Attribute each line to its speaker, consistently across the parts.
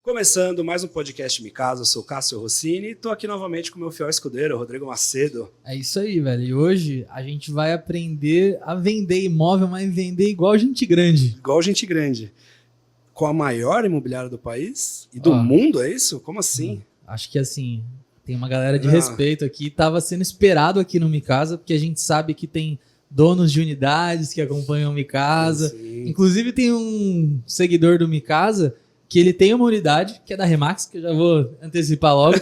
Speaker 1: Começando mais um podcast Me Casa, eu sou o Cássio Rossini e estou aqui novamente com o meu fiel escudeiro, Rodrigo Macedo.
Speaker 2: É isso aí, velho. E hoje a gente vai aprender a vender imóvel, mas vender igual gente grande.
Speaker 1: Igual gente grande. Com a maior imobiliária do país e do mundo, é isso? Como assim?
Speaker 2: Acho que assim, tem uma galera de respeito aqui. Tava sendo esperado aqui no Me Casa, porque a gente sabe que tem donos de unidades que acompanham o Me Casa. Inclusive tem um seguidor do Me Casa que ele tem uma unidade, que é da Remax, que eu já vou antecipar logo.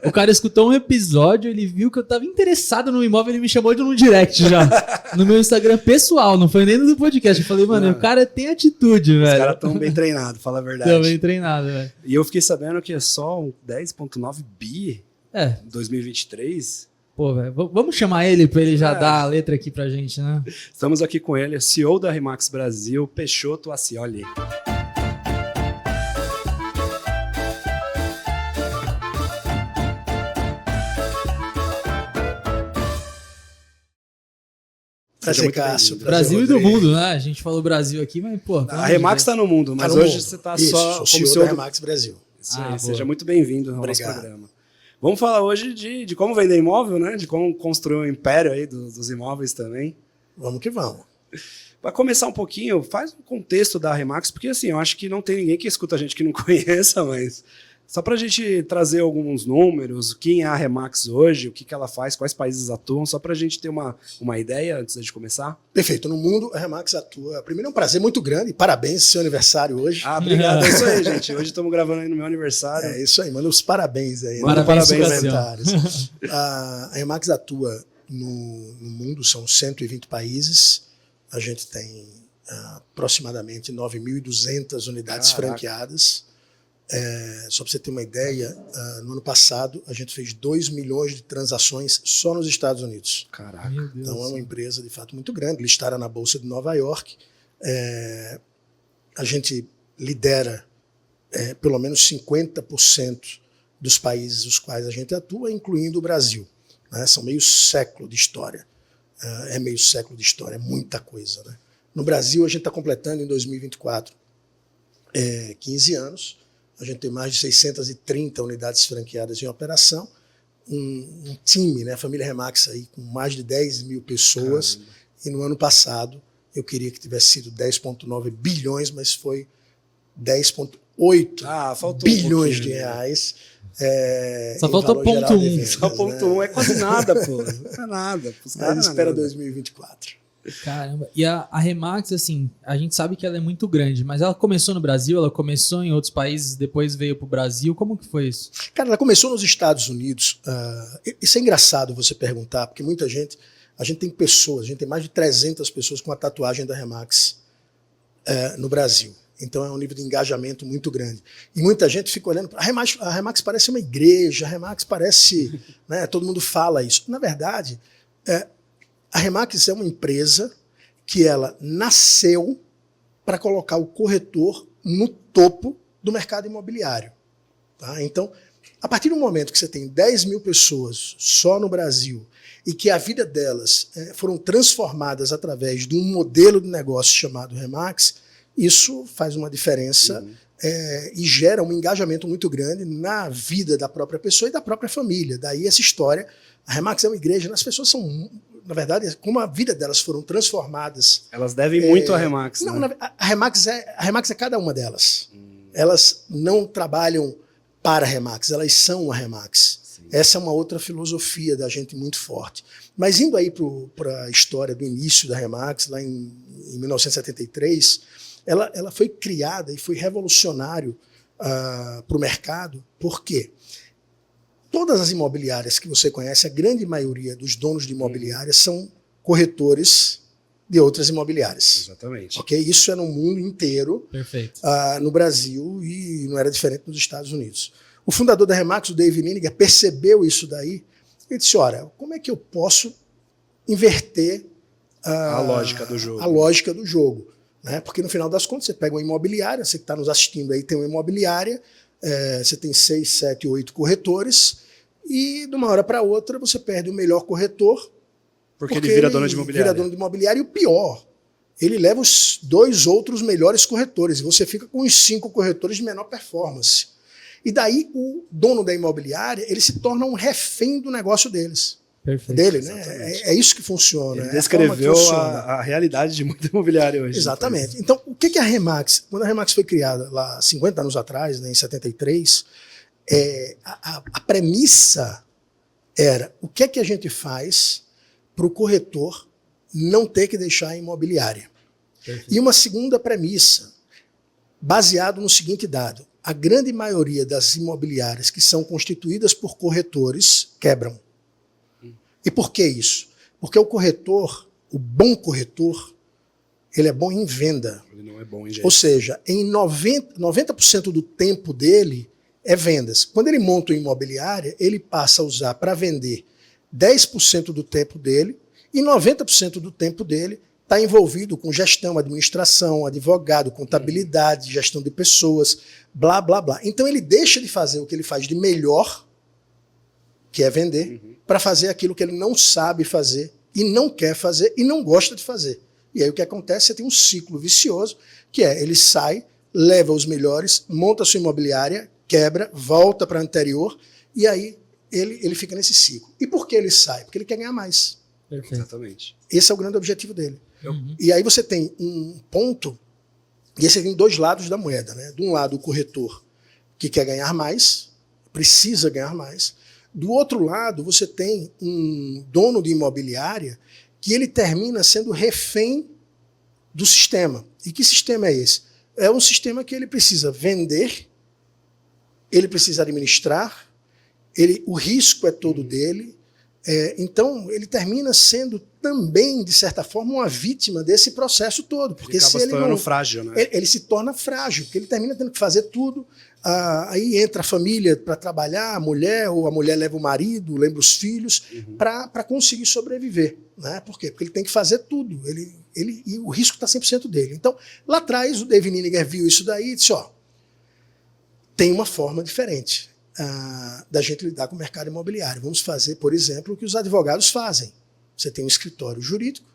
Speaker 2: O cara escutou um episódio, ele viu que eu tava interessado no imóvel, ele me chamou de um direct já. No meu Instagram pessoal, não foi nem no do podcast. Eu falei, mano, o cara tem atitude, velho.
Speaker 1: Os caras tão bem treinados, fala a verdade.
Speaker 2: Tão bem treinados, velho.
Speaker 1: E eu fiquei sabendo que é só um 10,9 bi
Speaker 2: em
Speaker 1: 2023.
Speaker 2: Pô, velho, vamos chamar ele pra ele já dar a letra aqui pra gente, né?
Speaker 1: Estamos aqui com ele, CEO da Remax Brasil, Peixoto Acioli.
Speaker 3: Prazer, Cássio.
Speaker 2: Brasil e do mundo, né? A gente falou Brasil aqui, mas, pô...
Speaker 1: A Remax está no mundo, mas hoje você está só
Speaker 3: como CEO da Remax Brasil.
Speaker 1: Isso aí, seja muito bem-vindo ao nosso programa. Vamos falar hoje de como vender imóvel, né? De como construir um império aí dos imóveis também.
Speaker 3: Vamos que vamos.
Speaker 1: Para começar um pouquinho, faz um contexto da Remax, porque assim, eu acho que não tem ninguém que escuta a gente que não conheça, mas... Só para a gente trazer alguns números, quem é a Remax hoje, o que ela faz, quais países atuam, só para a gente ter uma ideia antes de começar.
Speaker 3: Perfeito. No mundo, a Remax atua. Primeiro, é um prazer muito grande. Parabéns, seu aniversário hoje.
Speaker 1: Obrigado. É isso aí, gente. Hoje estamos gravando aí no meu aniversário.
Speaker 3: É isso aí. Manda os parabéns aí.
Speaker 1: Manda parabéns
Speaker 3: nos comentários. A Remax atua no mundo, são 120 países. A gente tem aproximadamente 9.200 unidades franqueadas. Só para você ter uma ideia, no ano passado a gente fez 2 milhões de transações só nos Estados Unidos.
Speaker 1: Caraca.
Speaker 3: Então é uma empresa de fato muito grande, listada na Bolsa de Nova York. A gente lidera pelo menos 50% dos países os quais a gente atua, incluindo o Brasil. Né? São meio século de história. Meio século de história, é muita coisa. Né? No Brasil a gente está completando em 2024 15 anos. A gente tem mais de 630 unidades franqueadas em operação, um time, né, a família Remax aí com mais de 10 mil pessoas. Caramba. E no ano passado eu queria que tivesse sido 10,9 bilhões, mas foi 10,8 bilhões de reais.
Speaker 2: Só faltou ponto 1.
Speaker 1: Só ponto 1 é quase nada, pô. Não é nada.
Speaker 3: A gente espera 2024.
Speaker 2: Caramba, e a Remax, assim, a gente sabe que ela é muito grande, mas ela começou no Brasil, ela começou em outros países, depois veio pro Brasil, como que foi isso?
Speaker 3: Cara, ela começou nos Estados Unidos, isso é engraçado você perguntar, porque muita gente, a gente tem pessoas, a gente tem mais de 300 pessoas com a tatuagem da Remax no Brasil, então é um nível de engajamento muito grande, e muita gente fica olhando, a Remax parece uma igreja, a Remax parece, né, todo mundo fala isso, na verdade, a Remax é uma empresa que ela nasceu para colocar o corretor no topo do mercado imobiliário. Tá? Então, a partir do momento que você tem 10 mil pessoas só no Brasil e que a vida delas foram transformadas através de um modelo de negócio chamado Remax, isso faz uma diferença e gera um engajamento muito grande na vida da própria pessoa e da própria família. Daí essa história, a Remax é uma igreja, as pessoas são... Na verdade, como a vida delas foram transformadas...
Speaker 1: Elas devem muito à Remax,
Speaker 3: não,
Speaker 1: né?
Speaker 3: A Remax é cada uma delas. Elas não trabalham para a Remax, elas são a Remax. Sim. Essa é uma outra filosofia da gente muito forte. Mas indo aí para a história do início da Remax, lá em 1973, ela foi criada e foi revolucionário para o mercado. Por quê? Todas as imobiliárias que você conhece, a grande maioria dos donos de imobiliárias são corretores de outras imobiliárias.
Speaker 1: Exatamente.
Speaker 3: Okay? Isso é no mundo inteiro.
Speaker 2: Perfeito.
Speaker 3: No Brasil, e não era diferente nos Estados Unidos. O fundador da Remax, o Dave Liniger, percebeu isso daí e disse, olha, como é que eu posso inverter
Speaker 1: a lógica do jogo?
Speaker 3: A lógica do jogo, né? Porque no final das contas você pega uma imobiliária, você que está nos assistindo aí tem uma imobiliária, você tem 6, 7, 8 corretores e de uma hora para outra você perde o melhor corretor
Speaker 1: porque ele vira dono de imobiliária.
Speaker 3: Vira dono de imobiliária e o pior, ele leva os 2 outros melhores corretores e você fica com os 5 corretores de menor performance. E daí o dono da imobiliária, ele se torna um refém do negócio deles.
Speaker 2: Perfeito.
Speaker 3: Dele, né? É isso que funciona.
Speaker 1: Ele descreveu a realidade de muita imobiliária hoje.
Speaker 3: Exatamente. Então, o que é a Remax? Quando a Remax foi criada lá 50 anos atrás, né, em 73, a premissa era o que é que a gente faz para o corretor não ter que deixar a imobiliária. Perfeito. E uma segunda premissa, baseado no seguinte dado: a grande maioria das imobiliárias que são constituídas por corretores quebram. E por que isso? Porque o corretor, o bom corretor, ele é bom em venda.
Speaker 1: Ele não é bom em
Speaker 3: Ou seja, em 90% do tempo dele é vendas. Quando ele monta uma imobiliária, ele passa a usar para vender 10% do tempo dele e 90% do tempo dele está envolvido com gestão, administração, advogado, contabilidade, gestão de pessoas, blá, blá, blá. Então ele deixa de fazer o que ele faz de melhor, que é vender, para fazer aquilo que ele não sabe fazer e não quer fazer e não gosta de fazer. E aí o que acontece? Você tem um ciclo vicioso, que é, ele sai, leva os melhores, monta a sua imobiliária, quebra, volta para a anterior, e aí ele fica nesse ciclo. E por que ele sai? Porque ele quer ganhar mais.
Speaker 2: Perfeito.
Speaker 1: Exatamente.
Speaker 3: Esse é o grande objetivo dele. E aí você tem um ponto, e esse tem dois lados da moeda, né? De um lado, o corretor que quer ganhar mais, precisa ganhar mais. Do outro lado, você tem um dono de imobiliária que ele termina sendo refém do sistema. E que sistema é esse? É um sistema que ele precisa vender, ele precisa administrar, o risco é todo dele. Então, ele termina sendo também, de certa forma, uma vítima desse processo todo. Porque
Speaker 1: ele acaba se tornando frágil, né?
Speaker 3: Ele se torna frágil, porque ele termina tendo que fazer tudo. Aí entra a família para trabalhar, a mulher, ou a mulher leva o marido, leva os filhos, para conseguir sobreviver. Né? Por quê? Porque ele tem que fazer tudo. E o risco está 100% dele. Então, lá atrás, o David Nininger viu isso daí e disse, tem uma forma diferente da gente lidar com o mercado imobiliário. Vamos fazer, por exemplo, o que os advogados fazem. Você tem um escritório jurídico,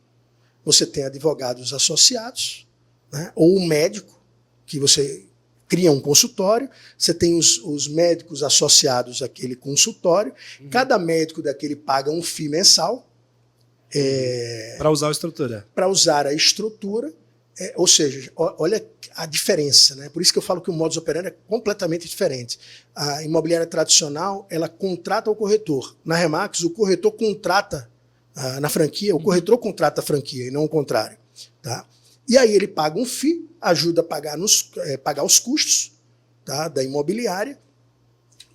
Speaker 3: você tem advogados associados, né? Ou um médico, que você cria um consultório, você tem os médicos associados àquele consultório, cada médico daquele paga um FII mensal.
Speaker 1: Para usar a estrutura.
Speaker 3: Para usar a estrutura, ou seja, olha a diferença, né? Por isso que eu falo que o modus operandi é completamente diferente. A imobiliária tradicional, ela contrata o corretor. Na Remax, o corretor contrata, na franquia, o corretor contrata a franquia e não o contrário. Tá? E aí ele paga um FII, ajuda a pagar os custos, tá, da imobiliária,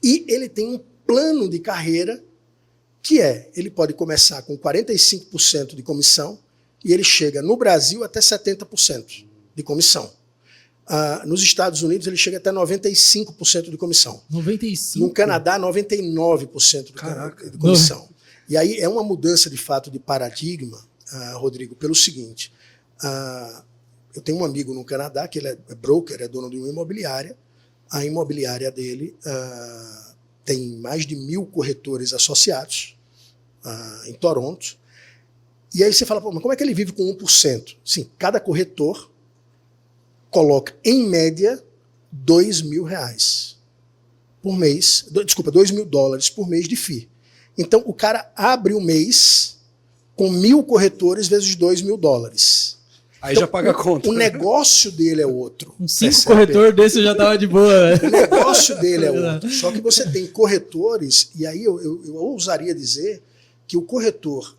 Speaker 3: e ele tem um plano de carreira que ele pode começar com 45% de comissão e ele chega no Brasil até 70% de comissão. Nos Estados Unidos ele chega até 95% de comissão.
Speaker 2: 95%?
Speaker 3: No Canadá, 99% de comissão. E aí é uma mudança de fato de paradigma, Rodrigo, pelo seguinte. Eu tenho um amigo no Canadá que ele é broker, é dono de uma imobiliária. A imobiliária dele tem mais de 1.000 corretores associados em Toronto. E aí você fala, mas como é que ele vive com 1%? Sim, cada corretor coloca, em média, R$2.000 por mês. Desculpa, $2.000 por mês de FII. Então, o cara abre o mês com 1.000 corretores vezes $2.000.
Speaker 1: Aí
Speaker 3: então,
Speaker 1: já paga a conta.
Speaker 3: O negócio dele é outro.
Speaker 2: Um 5 corretor desse já tava de boa. Né?
Speaker 3: O negócio dele é outro. Só que você tem corretores, e aí eu ousaria dizer que o corretor,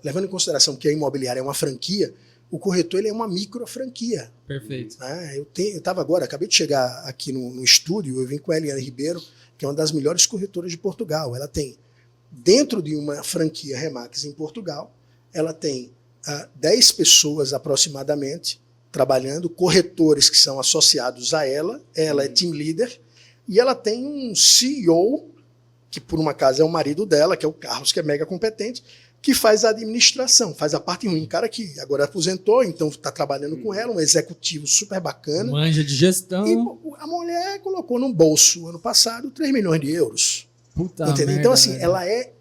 Speaker 3: levando em consideração que a imobiliária é uma franquia, o corretor ele é uma micro franquia.
Speaker 2: Perfeito.
Speaker 3: Eu estava agora, acabei de chegar aqui no estúdio, eu vim com a Eliane Ribeiro, que é uma das melhores corretoras de Portugal. Ela tem, dentro de uma franquia Remax em Portugal, ela tem 10 pessoas aproximadamente trabalhando, corretores que são associados a ela é team leader, e ela tem um CEO, que por uma casa é o marido dela, que é o Carlos, que é mega competente, que faz a administração, faz a parte ruim. Um cara que agora aposentou, então está trabalhando com ela, um executivo super bacana.
Speaker 2: Manja de gestão.
Speaker 3: E a mulher colocou no bolso, ano passado, 3 milhões de euros.
Speaker 2: Puta
Speaker 3: entendeu?
Speaker 2: merda,
Speaker 3: então, assim,
Speaker 2: velho.
Speaker 3: ela é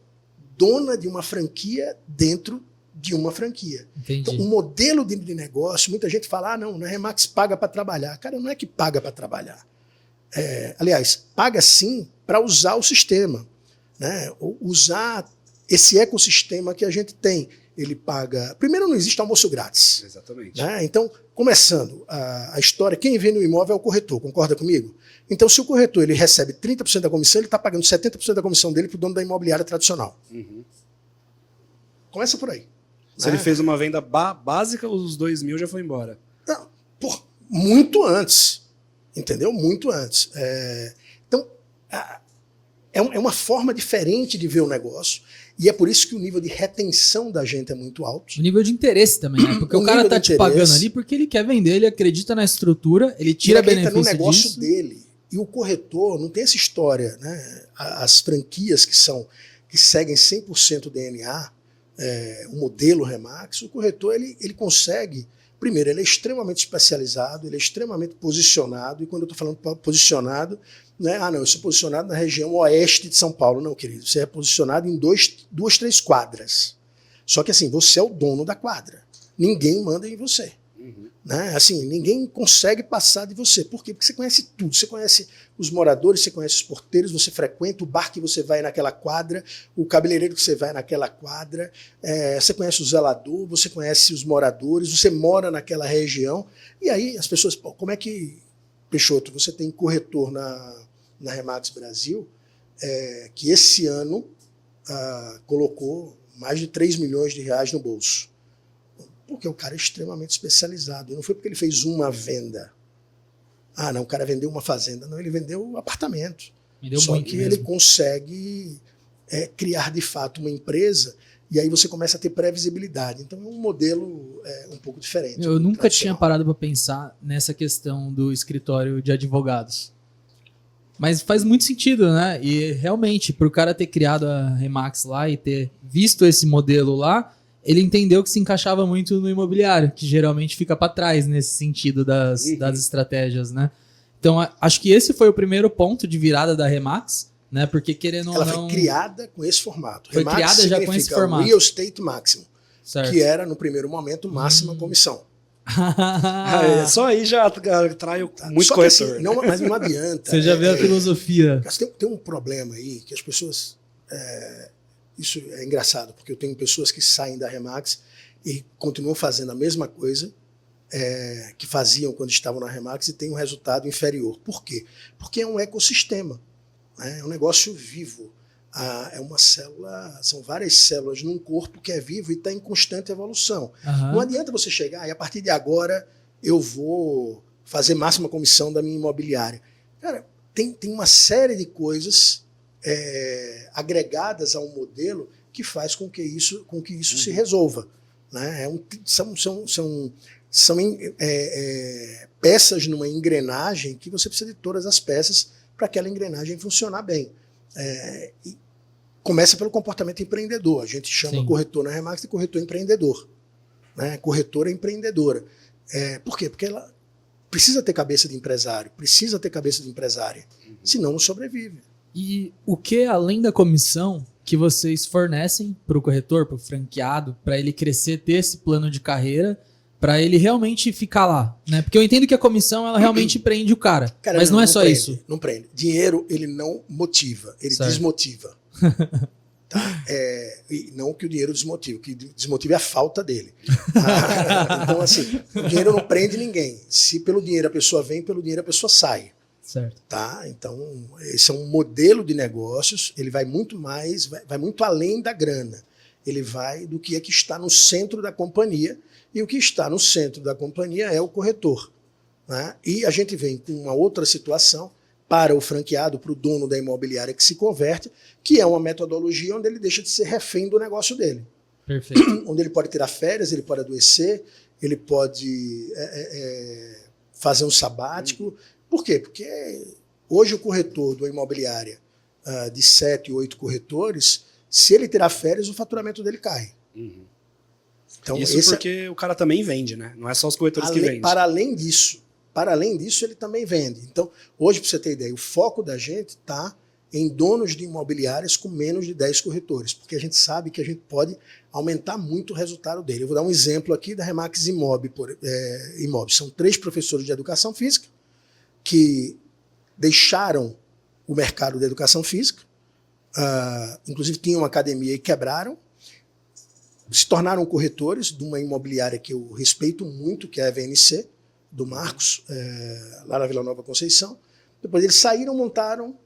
Speaker 3: dona de uma franquia dentro de uma franquia.
Speaker 2: Entendi.
Speaker 3: Então, o modelo de negócio, muita gente fala, não, a Remax paga para trabalhar. Cara, não é que paga para trabalhar. aliás, paga sim para usar o sistema, né? Usar esse ecossistema que a gente tem. Ele paga... Primeiro, não existe almoço grátis.
Speaker 1: Exatamente.
Speaker 3: Né? Então, começando a história, quem vende o imóvel é o corretor, concorda comigo? Então, se o corretor ele recebe 30% da comissão, ele está pagando 70% da comissão dele para o dono da imobiliária tradicional.
Speaker 1: Uhum.
Speaker 3: Começa por aí.
Speaker 1: Se ele fez uma venda básica, os 2.000 já foi embora.
Speaker 3: Não, muito antes. Entendeu? Muito antes. Então, é uma forma diferente de ver o negócio. E é por isso que o nível de retenção da gente é muito alto.
Speaker 2: O nível de interesse também, né? Porque o cara tá te pagando ali porque ele quer vender, ele acredita na estrutura, ele tira benefício disso.
Speaker 3: No negócio dele. E o corretor não tem essa história, né? As franquias que seguem 100% DNA, o modelo Remax, o corretor ele consegue. Primeiro, ele é extremamente especializado, ele é extremamente posicionado, e quando eu estou falando posicionado, né? Não, eu sou posicionado na região oeste de São Paulo. Não, querido, você é posicionado em 2, 3 quadras. Só que assim, você é o dono da quadra. Ninguém manda em você. Uhum. Né? Assim, ninguém consegue passar de você. Por quê? Porque você conhece tudo. Você conhece os moradores, você conhece os porteiros, você frequenta o bar que você vai naquela quadra, o cabeleireiro que você vai naquela quadra, você conhece o zelador, você conhece os moradores, você mora naquela região. E aí as pessoas, pô, como é que, Peixoto, você tem corretor na Remax Brasil, que esse ano colocou mais de 3 milhões de reais no bolso. Porque o cara é extremamente especializado. E não foi porque ele fez uma venda. Não, o cara vendeu uma fazenda. Não, ele vendeu um apartamento. Só que ele consegue criar, de fato, uma empresa, e aí você começa a ter previsibilidade. Então é um modelo um pouco diferente.
Speaker 2: Eu nunca tinha parado para pensar nessa questão do escritório de advogados. Mas faz muito sentido, né? E realmente, para o cara ter criado a Remax lá e ter visto esse modelo lá, ele entendeu que se encaixava muito no imobiliário, que geralmente fica para trás nesse sentido das estratégias, né? Então, acho que esse foi o primeiro ponto de virada da Remax, né? Porque querendo ou não...
Speaker 3: Ela foi criada com esse formato.
Speaker 2: Foi
Speaker 3: Remax
Speaker 2: criada já com esse formato.
Speaker 3: Real Estate Máximo,
Speaker 2: certo.
Speaker 3: Que era, no primeiro momento, máxima comissão.
Speaker 1: Só aí já atrai muito corretor.
Speaker 3: Assim, mas não adianta.
Speaker 2: Você já vê a filosofia.
Speaker 3: Tem um problema aí que as pessoas... Isso é engraçado, porque eu tenho pessoas que saem da Remax e continuam fazendo a mesma coisa que faziam quando estavam na Remax e têm um resultado inferior. Por quê? Porque é um ecossistema, né? É um negócio vivo. É uma célula, são várias células num corpo que é vivo e está em constante evolução. Uhum. Não adianta você chegar e a partir de agora eu vou fazer máxima comissão da minha imobiliária. Cara, tem uma série de coisas agregadas a um modelo que faz com que isso se resolva. Né? São peças numa engrenagem que você precisa de todas as peças para aquela engrenagem funcionar bem. E começa pelo comportamento empreendedor. A gente chama corretor na Remax de corretor empreendedor. Né? Corretora empreendedora. Por quê? Porque ela precisa ter cabeça de empresário, precisa ter cabeça de empresária, senão não sobrevive.
Speaker 2: E o que, além da comissão, que vocês fornecem para o corretor, para o franqueado, para ele crescer, ter esse plano de carreira, para ele realmente ficar lá? Né? Porque eu entendo que a comissão ela realmente prende o cara, mas não é só
Speaker 3: prende,
Speaker 2: isso.
Speaker 3: Não prende. Dinheiro ele não motiva, ele desmotiva. Tá? E não que o dinheiro desmotive, o que desmotiva é a falta dele. Então, assim, o dinheiro não prende ninguém. Se pelo dinheiro a pessoa vem, pelo dinheiro a pessoa sai.
Speaker 2: Certo.
Speaker 3: Tá? Então, esse é um modelo de negócios, ele vai muito mais, vai muito além da grana. Ele vai do que está no centro da companhia, e o que está no centro da companhia é o corretor. Né? E a gente vem com uma outra situação para o franqueado, para o dono da imobiliária que se converte, que é uma metodologia onde ele deixa de ser refém do negócio dele.
Speaker 2: Perfeito.
Speaker 3: Onde ele pode tirar férias, ele pode adoecer, ele pode fazer um sabático. Por quê? Porque hoje o corretor da imobiliária de 7, 8 corretores, se ele tirar férias, o faturamento dele cai.
Speaker 1: Então, isso porque o cara também vende, né? Não é só os corretores que vendem.
Speaker 3: Para além disso, ele também vende. Então, hoje, para você ter ideia, o foco da gente está em donos de imobiliárias com menos de 10 corretores, porque a gente sabe que a gente pode aumentar muito o resultado dele. Eu vou dar um exemplo aqui da Remax Imob. São 3 professores de educação física que deixaram o mercado da educação física, inclusive tinham uma academia e quebraram, se tornaram corretores de uma imobiliária que eu respeito muito, que é a VNC, do Marcos, lá na Vila Nova Conceição. Depois eles saíram, montaram,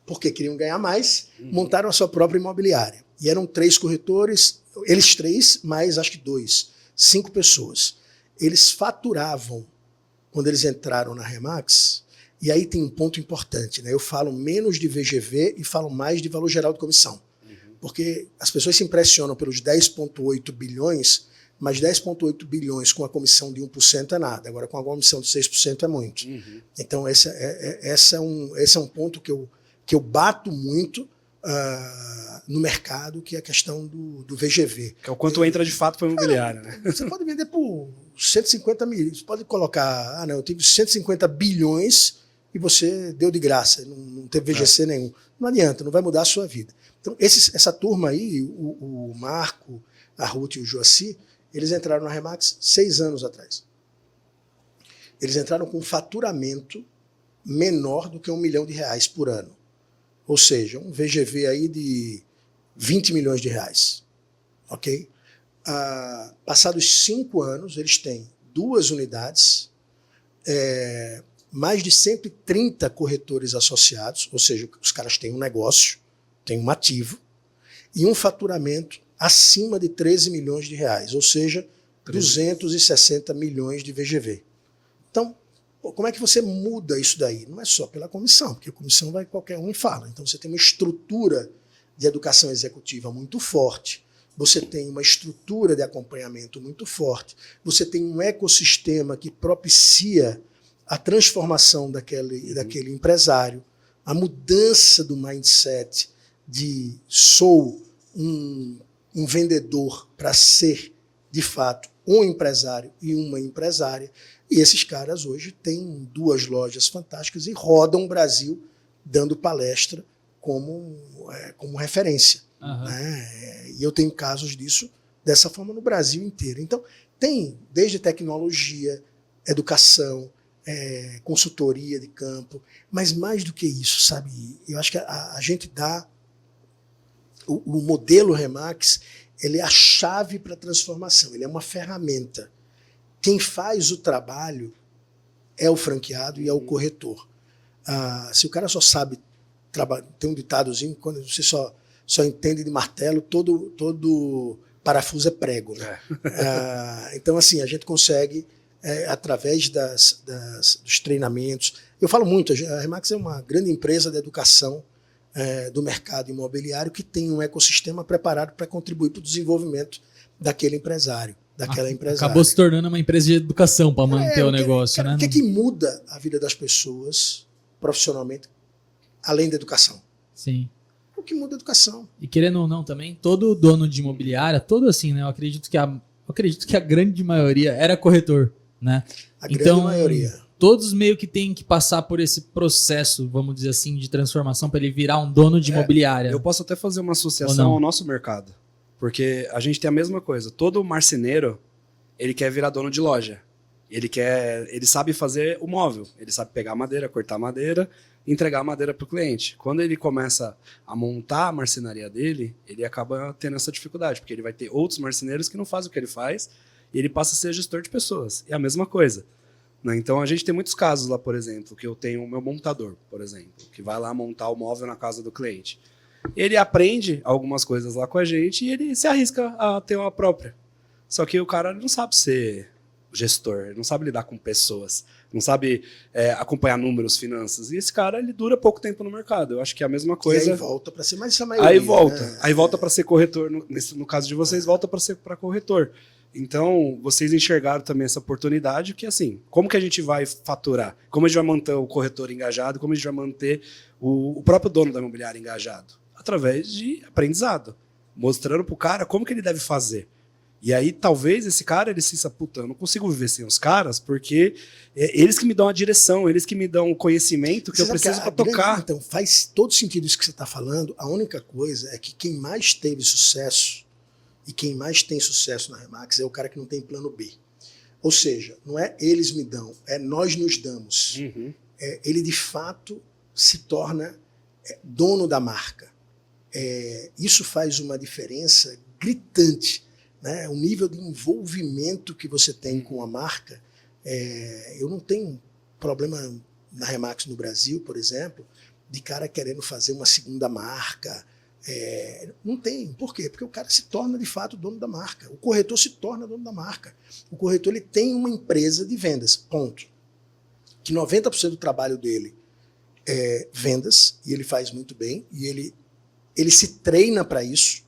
Speaker 3: porque queriam ganhar mais, montaram a sua própria imobiliária. E eram 3 corretores, eles 3, mais acho que 2, 5 pessoas. Eles faturavam, quando eles entraram na Remax, e aí tem um ponto importante, né? Eu falo menos de VGV e falo mais de valor geral de comissão. Porque as pessoas se impressionam pelos 10,8 bilhões, mas 10,8 bilhões com a comissão de 1% é nada. Agora, com a comissão de 6% é muito. Então, esse é um ponto que eu bato muito no mercado, que é a questão do VGV.
Speaker 1: Que é o quanto entra de fato para o imobiliário, né?
Speaker 3: Você pode vender por 150 milhões, você pode colocar, eu tive 150 bilhões e você deu de graça, não teve VGC nenhum. Não adianta, não vai mudar a sua vida. Então, essa turma aí, o Marco, a Ruth e o Joaci, eles entraram na Remax 6 anos atrás. Eles entraram com um faturamento menor do que R$1 milhão por ano. Ou seja, um VGV aí de 20 milhões de reais. Ok? Passados 5 anos, eles têm 2 unidades, mais de 130 corretores associados, ou seja, os caras têm um negócio, têm um ativo, e um faturamento acima de 13 milhões de reais, ou seja, 260 milhões de VGV. Então, como é que você muda isso daí? Não é só pela comissão, porque a comissão vai qualquer um e fala. Então você tem uma estrutura de educação executiva muito forte, você tem uma estrutura de acompanhamento muito forte, você tem um ecossistema que propicia a transformação daquele empresário, a mudança do mindset de sou um vendedor para ser, de fato, um empresário e uma empresária. E esses caras hoje têm 2 lojas fantásticas e rodam o Brasil dando palestra como referência. E eu tenho casos disso dessa forma no Brasil inteiro. Então, tem desde tecnologia, educação, consultoria de campo, mas mais do que isso, sabe? Eu acho que a gente dá o modelo Remax, ele é a chave para a transformação, ele é uma ferramenta. Quem faz o trabalho é o franqueado e é o corretor. Se o cara só sabe trabalhar, tem um ditadozinho, quando você só entende de martelo, todo parafuso é prego. Né? Então, assim, a gente consegue, através dos treinamentos. Eu falo muito, a Remax é uma grande empresa de educação do mercado imobiliário que tem um ecossistema preparado para contribuir para o desenvolvimento daquele empresário, daquela empresária.
Speaker 2: Acabou se tornando uma empresa de educação para manter o negócio, né?
Speaker 3: O que é que muda a vida das pessoas profissionalmente, além da educação?
Speaker 2: Sim.
Speaker 3: O que muda a educação.
Speaker 2: E querendo ou não também, todo dono de imobiliária, todo assim, né? Eu acredito que a grande maioria era corretor, né?
Speaker 3: A grande maioria.
Speaker 2: Todos meio que têm que passar por esse processo, vamos dizer assim, de transformação para ele virar um dono de imobiliária.
Speaker 1: Eu posso até fazer uma associação ao nosso mercado. Porque a gente tem a mesma coisa. Todo marceneiro, ele quer virar dono de loja. Ele sabe fazer o móvel. Ele sabe pegar a madeira, cortar a madeira, entregar a madeira para o cliente. Quando ele começa a montar a marcenaria dele, ele acaba tendo essa dificuldade, porque ele vai ter outros marceneiros que não fazem o que ele faz e ele passa a ser gestor de pessoas. É a mesma coisa. Né? Então a gente tem muitos casos lá, por exemplo, que eu tenho o meu montador, por exemplo, que vai lá montar o móvel na casa do cliente. Ele aprende algumas coisas lá com a gente e ele se arrisca a ter uma própria. Só que o cara não sabe ser gestor, não sabe lidar com pessoas, não sabe acompanhar números, finanças. E esse cara, ele dura pouco tempo no mercado. Eu acho que é a mesma coisa.
Speaker 3: E aí volta para ser mais essa maioria.
Speaker 1: Aí volta. Né? Aí volta para ser corretor. No caso de vocês, volta para ser para corretor. Então, vocês enxergaram também essa oportunidade que, assim, como que a gente vai faturar? Como a gente vai manter o corretor engajado? Como a gente vai manter o próprio dono da imobiliária engajado? Através de aprendizado. Mostrando pro cara como que ele deve fazer. E aí, talvez, esse cara, ele se puta, eu não consigo viver sem os caras, porque eles que me dão a direção, eles que me dão o conhecimento que eu preciso para tocar.
Speaker 3: Então, faz todo sentido isso que você está falando. A única coisa é que quem mais teve sucesso e quem mais tem sucesso na Remax é o cara que não tem plano B. Ou seja, não é eles me dão, é nós nos damos.
Speaker 1: Uhum.
Speaker 3: Ele, de fato, se torna dono da marca. Isso faz uma diferença gritante, né? O nível de envolvimento que você tem com a marca. Eu não tenho problema na Remax no Brasil, por exemplo, de cara querendo fazer uma segunda marca. Não tem. Por quê? Porque o cara se torna, de fato, dono da marca. O corretor se torna dono da marca. O corretor ele tem uma empresa de vendas, ponto. Que 90% do trabalho dele é vendas, e ele faz muito bem, e ele se treina para isso,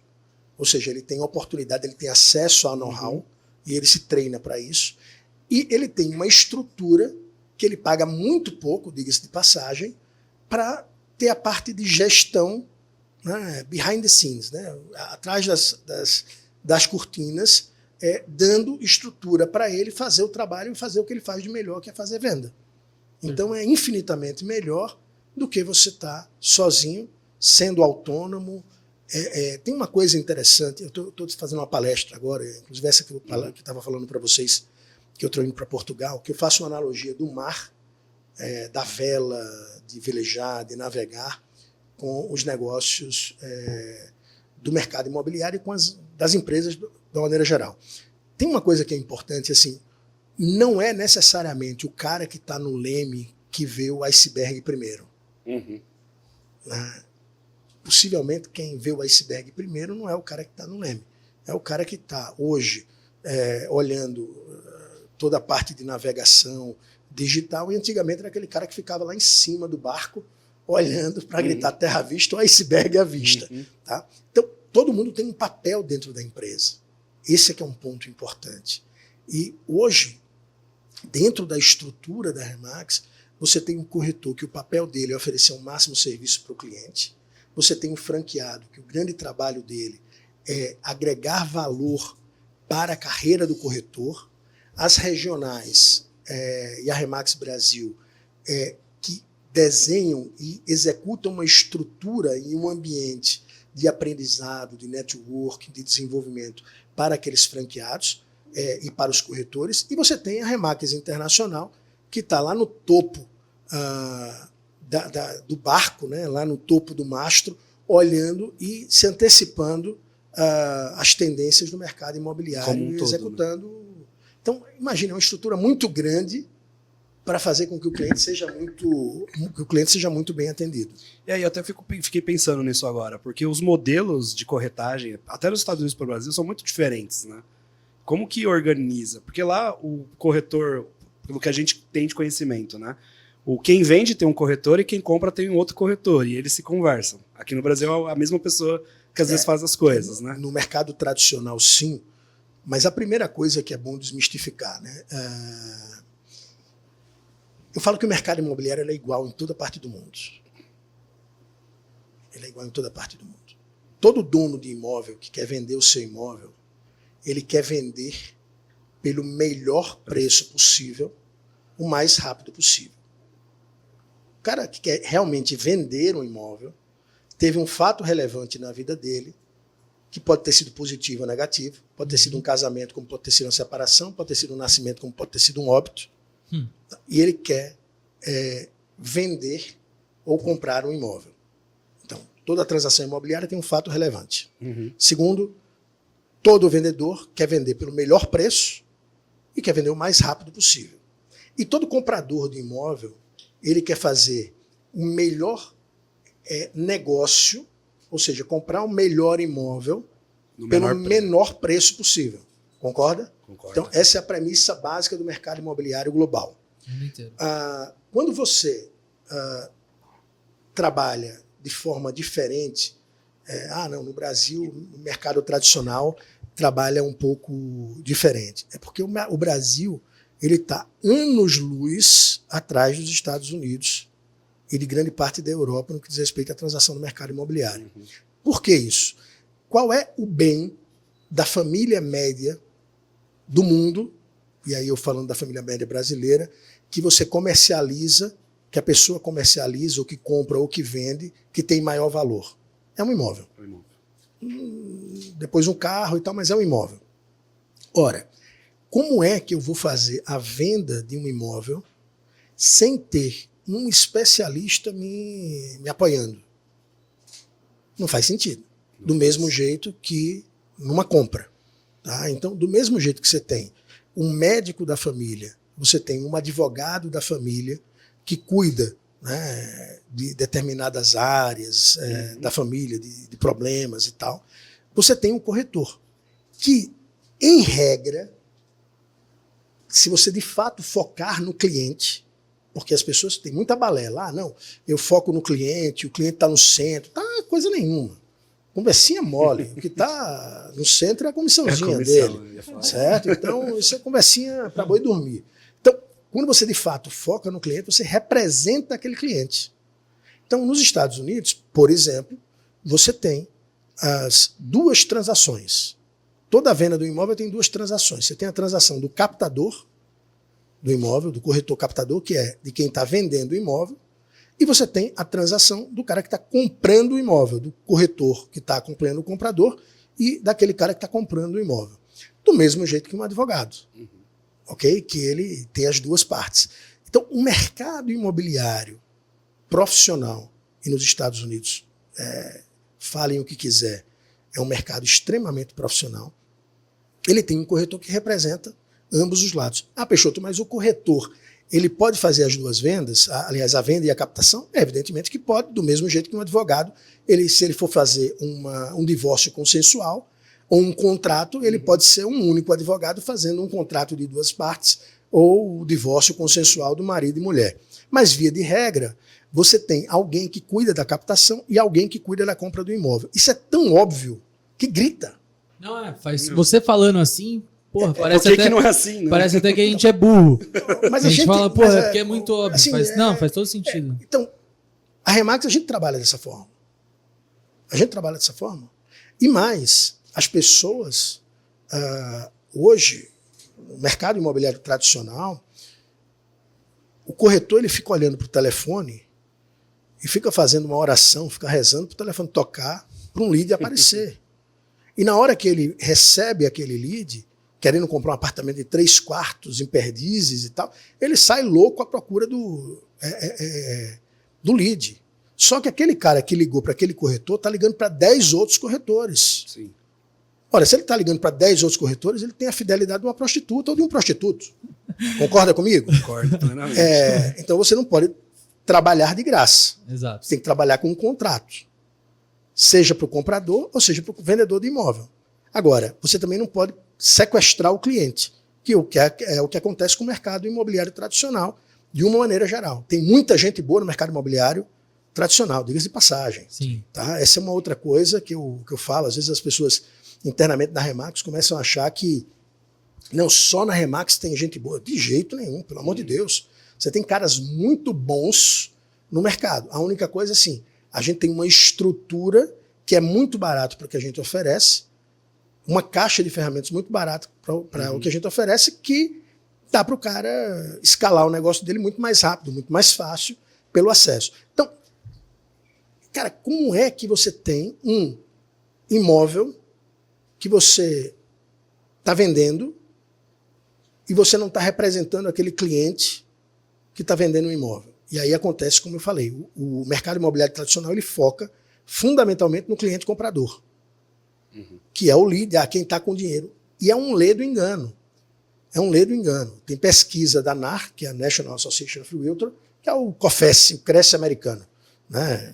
Speaker 3: ou seja, ele tem oportunidade, ele tem acesso ao know-how, e ele se treina para isso, e ele tem uma estrutura que ele paga muito pouco, diga-se de passagem, para ter a parte de gestão, né, behind the scenes, né, atrás das cortinas, dando estrutura para ele fazer o trabalho e fazer o que ele faz de melhor, que é fazer venda. Então é infinitamente melhor do que você estar sozinho, sendo autônomo. Tem uma coisa interessante, eu estou fazendo uma palestra agora, inclusive essa que eu estava falando para vocês, que eu estou indo para Portugal, que eu faço uma analogia do mar, da vela, de velejar, de navegar, com os negócios do mercado imobiliário e com das empresas de uma maneira geral. Tem uma coisa que é importante, assim, não é necessariamente o cara que está no leme que vê o iceberg primeiro. Possivelmente quem vê o iceberg primeiro não é o cara que está no leme. É o cara que está hoje olhando toda a parte de navegação digital, e antigamente era aquele cara que ficava lá em cima do barco olhando para gritar terra à vista ou iceberg à vista. Tá? Então, todo mundo tem um papel dentro da empresa. Esse é que é um ponto importante. E hoje, dentro da estrutura da Remax, você tem um corretor que o papel dele é oferecer o máximo serviço para o cliente. Você tem um franqueado que o grande trabalho dele é agregar valor para a carreira do corretor. As regionais e a Remax Brasil que desenham e executam uma estrutura e um ambiente de aprendizado, de network, de desenvolvimento para aqueles franqueados e para os corretores. E você tem a Remax Internacional, que está lá no topo do barco, né, lá no topo do mastro, olhando e se antecipando às tendências do mercado imobiliário e executando. Né? Então, imagine, é uma estrutura muito grande para fazer com que o cliente seja muito bem atendido.
Speaker 1: E aí eu até fiquei pensando nisso agora, porque os modelos de corretagem, até nos Estados Unidos para o Brasil, são muito diferentes, né? Como que organiza? Porque lá o corretor, pelo que a gente tem de conhecimento, né? Quem vende tem um corretor e quem compra tem um outro corretor, e eles se conversam. Aqui no Brasil é a mesma pessoa que às vezes faz as coisas, né?
Speaker 3: No mercado tradicional, sim, mas a primeira coisa que é bom desmistificar, né? Eu falo que o mercado imobiliário é igual em toda parte do mundo. Ele é igual em toda parte do mundo. Todo dono de imóvel que quer vender o seu imóvel, ele quer vender pelo melhor preço possível, o mais rápido possível. O cara que quer realmente vender um imóvel, teve um fato relevante na vida dele, que pode ter sido positivo ou negativo, pode ter sido um casamento, como pode ter sido uma separação, pode ter sido um nascimento, como pode ter sido um óbito, e ele quer vender ou comprar um imóvel. Então, toda transação imobiliária tem um fato relevante. Segundo, todo vendedor quer vender pelo melhor preço e quer vender o mais rápido possível. E todo comprador de imóvel, ele quer fazer o melhor negócio, ou seja, comprar o melhor imóvel pelo menor preço possível. Concorda?
Speaker 1: Concordo.
Speaker 3: Então, essa é a premissa básica do mercado imobiliário global. Quando você trabalha de forma diferente, no Brasil, o mercado tradicional trabalha um pouco diferente. É porque o Brasil ele está anos-luz atrás dos Estados Unidos e de grande parte da Europa no que diz respeito à transação no mercado imobiliário. Por que isso? Qual é o bem da família média do mundo, e aí eu falando da família média brasileira, que você comercializa, que a pessoa comercializa, ou que compra, ou que vende, que tem maior valor? É um imóvel. Depois um carro e tal, mas é um imóvel. Ora, como é que eu vou fazer a venda de um imóvel sem ter um especialista me apoiando. Não faz sentido. Do mesmo jeito que numa compra. Tá? Então, do mesmo jeito que você tem um médico da família, você tem um advogado da família que cuida, né, de determinadas áreas da família, de problemas e tal. Você tem um corretor que, em regra, se você de fato focar no cliente, porque as pessoas têm muita balela, não, eu foco no cliente, o cliente está no centro, tá coisa nenhuma. Conversinha mole, o que está no centro é a comissãozinha dele, certo? Então, isso é conversinha para boi dormir. Então, quando você de fato foca no cliente, você representa aquele cliente. Então, nos Estados Unidos, por exemplo, você tem as duas transações. Toda venda do imóvel tem duas transações. Você tem a transação do captador do imóvel, do corretor captador, que é de quem está vendendo o imóvel, e você tem a transação do cara que está comprando o imóvel, do corretor que está acompanhando o comprador e daquele cara que está comprando o imóvel. Do mesmo jeito que um advogado, ok? Que ele tem as duas partes. Então, o mercado imobiliário profissional, e nos Estados Unidos, falem o que quiser, é um mercado extremamente profissional. Ele tem um corretor que representa ambos os lados. Ah, Peixoto, mas o corretor, ele pode fazer as duas vendas, aliás, a venda e a captação? Evidentemente que pode, do mesmo jeito que um advogado, se ele for fazer um divórcio consensual ou um contrato, ele pode ser um único advogado fazendo um contrato de duas partes ou o divórcio consensual do marido e mulher. Mas, via de regra, você tem alguém que cuida da captação e alguém que cuida da compra do imóvel. Isso é tão óbvio que grita.
Speaker 2: Não, você falando assim, porra, parece até
Speaker 1: que não é assim, né?
Speaker 2: Parece até que a gente é burro.
Speaker 3: Mas
Speaker 2: a gente fala, porra, é porque é muito óbvio.
Speaker 3: Assim,
Speaker 2: Faz todo sentido.
Speaker 3: Então, a Remax, a gente trabalha dessa forma. A gente trabalha dessa forma. E mais, as pessoas, hoje, no mercado imobiliário tradicional, o corretor ele fica olhando para o telefone e fica fazendo uma oração, fica rezando para o telefone tocar, para um lead aparecer. E na hora que ele recebe aquele lead, querendo comprar um apartamento de 3 quartos em Perdizes e tal, ele sai louco à procura do lead. Só que aquele cara que ligou para aquele corretor está ligando para 10 outros corretores.
Speaker 1: Sim.
Speaker 3: Olha, se ele está ligando para 10 outros corretores, ele tem a fidelidade de uma prostituta ou de um prostituto. Concorda comigo?
Speaker 1: Concordo plenamente.
Speaker 3: Então você não pode trabalhar de graça.
Speaker 2: Exato.
Speaker 3: Você tem que trabalhar com um contrato. Seja para o comprador ou seja para o vendedor de imóvel. Agora, você também não pode sequestrar o cliente, que é o que acontece com o mercado imobiliário tradicional, de uma maneira geral. Tem muita gente boa no mercado imobiliário tradicional, diga-se de passagem.
Speaker 2: Sim.
Speaker 3: Tá? Essa é uma outra coisa que eu falo. Às vezes as pessoas internamente na Remax começam a achar que não, só na Remax tem gente boa. De jeito nenhum, pelo amor de Deus. Você tem caras muito bons no mercado. A única coisa é assim, a gente tem uma estrutura que é muito barato para o que a gente oferece, uma caixa de ferramentas muito barata para o que a gente oferece, que dá para o cara escalar o negócio dele muito mais rápido, muito mais fácil pelo acesso. Então, cara, como é que você tem um imóvel que você está vendendo e você não está representando aquele cliente que está vendendo o imóvel? E aí acontece, como eu falei, o mercado imobiliário tradicional ele foca fundamentalmente no cliente comprador, que é o lead, quem está com dinheiro. E é um ledo engano. É um ledo engano. Tem pesquisa da NAR, que é a National Association of Realtors, que é o COFES, o Cresce americano, né?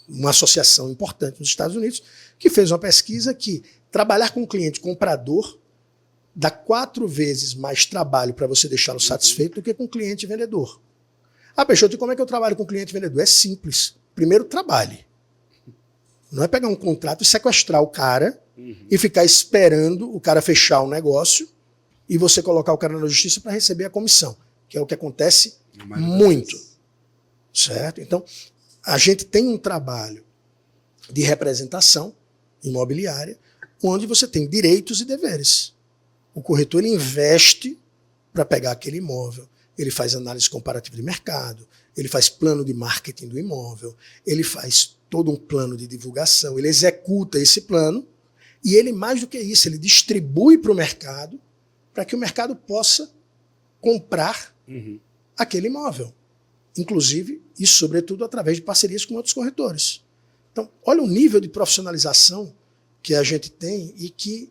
Speaker 3: Uma associação importante nos Estados Unidos, que fez uma pesquisa que trabalhar com um cliente comprador dá 4 vezes mais trabalho para você deixá-lo satisfeito do que com um cliente vendedor. Ah, Peixoto, e como é que eu trabalho com cliente vendedor? É simples. Primeiro, trabalhe. Não é pegar um contrato e sequestrar o cara e ficar esperando o cara fechar o negócio e você colocar o cara na justiça para receber a comissão, que é o que acontece muito. Certo? Então, a gente tem um trabalho de representação imobiliária onde você tem direitos e deveres. O corretor ele investe para pegar aquele imóvel, ele faz análise comparativa de mercado, ele faz plano de marketing do imóvel, ele faz todo um plano de divulgação, ele executa esse plano e ele, mais do que isso, ele distribui para o mercado para que o mercado possa comprar aquele imóvel. inclusive, e sobretudo através de parcerias com outros corretores. Então, olha o nível de profissionalização que a gente tem e que,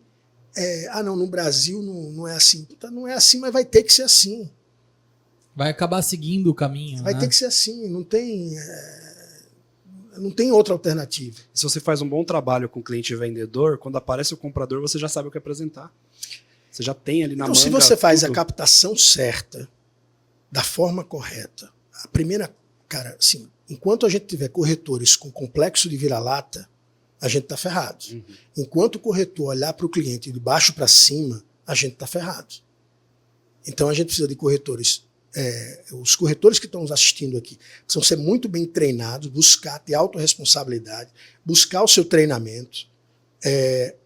Speaker 3: não, no Brasil não é assim. Puta, não é assim, mas vai ter que ser assim.
Speaker 2: Vai acabar seguindo o caminho.
Speaker 3: Vai ter que ser assim, não tem outra alternativa.
Speaker 1: Se você faz um bom trabalho com o cliente e vendedor, quando aparece o comprador, você já sabe o que apresentar. Você já tem ali na manga.
Speaker 3: Então, se você faz
Speaker 1: tudo.
Speaker 3: a captação certa, da forma correta, a primeira, cara, assim, enquanto a gente tiver corretores com complexo de vira-lata, a gente está ferrado. Uhum. Enquanto o corretor olhar para o cliente de baixo para cima, a gente está ferrado. Então, a gente precisa de corretores. Os corretores que estão nos assistindo aqui precisam ser muito bem treinados, buscar ter autorresponsabilidade, buscar o seu treinamento,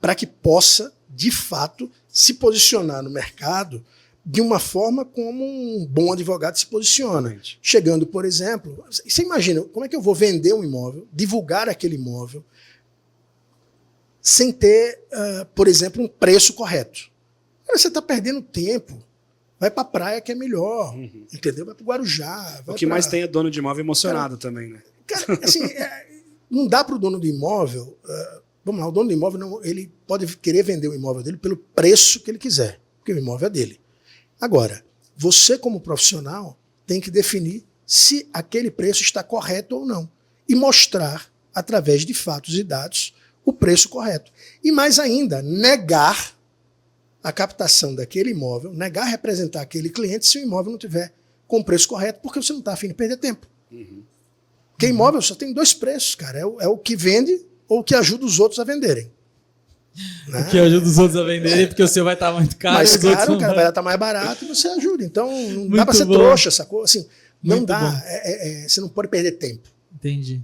Speaker 3: para que possa, de fato, se posicionar no mercado de uma forma como um bom advogado se posiciona.
Speaker 1: Exatamente. Chegando,
Speaker 3: por exemplo, você imagina, como é que eu vou vender um imóvel, divulgar aquele imóvel, sem ter, por exemplo, um preço correto? Você está perdendo tempo. Vai para a praia que é melhor, entendeu? Vai para o Guarujá.
Speaker 1: O que mais tem é dono de imóvel emocionado também, né?
Speaker 3: Cara, assim, não dá para o dono do imóvel... vamos lá, o dono do imóvel, não, ele pode querer vender o imóvel dele pelo preço que ele quiser, porque o imóvel é dele. Agora, você como profissional tem que definir se aquele preço está correto ou não e mostrar, através de fatos e dados, o preço correto. E mais ainda, negar a captação daquele imóvel, negar representar aquele cliente se o imóvel não tiver com o preço correto, porque você não está afim de perder tempo. Porque imóvel só tem dois preços, cara. É o que vende ou o que ajuda os outros a venderem. Né?
Speaker 2: O que ajuda os outros a venderem, porque o seu vai estar muito caro.
Speaker 3: Mais caro, o cara vai estar mais barato e você ajuda. Então, não dá para ser trouxa, sacou? Assim, não dá. Você não pode perder tempo.
Speaker 2: Entendi.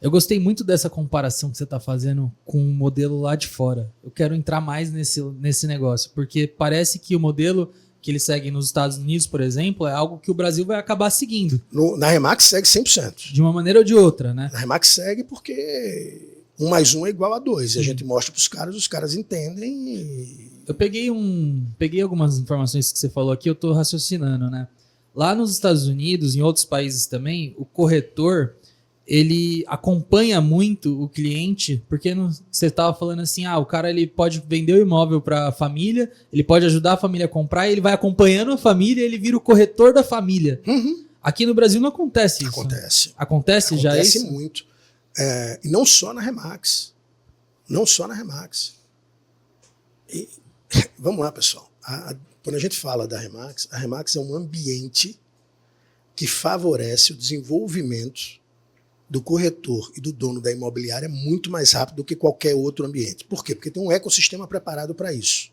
Speaker 2: Eu gostei muito dessa comparação que você está fazendo com o modelo lá de fora. Eu quero entrar mais nesse negócio, porque parece que o modelo que eles seguem nos Estados Unidos, por exemplo, é algo que o Brasil vai acabar seguindo.
Speaker 3: Na Remax segue 100%.
Speaker 2: De uma maneira ou de outra, né?
Speaker 3: Na Remax segue porque 1 mais 1 é igual a 2. E a gente mostra para os caras entendem.
Speaker 2: Eu peguei algumas informações que você falou aqui, eu estou raciocinando, né? Lá nos Estados Unidos, em outros países também, o corretor... ele acompanha muito o cliente, porque você estava falando assim, o cara ele pode vender o imóvel para a família, ele pode ajudar a família a comprar, e ele vai acompanhando a família, ele vira o corretor da família. Aqui no Brasil não acontece isso.
Speaker 3: Acontece.
Speaker 2: Acontece já isso?
Speaker 3: Acontece muito. E não só na Remax. Não só na Remax. E, vamos lá, pessoal. Quando a gente fala da Remax, a Remax é um ambiente que favorece o desenvolvimento do corretor e do dono da imobiliária muito mais rápido do que qualquer outro ambiente. Por quê? Porque tem um ecossistema preparado para isso.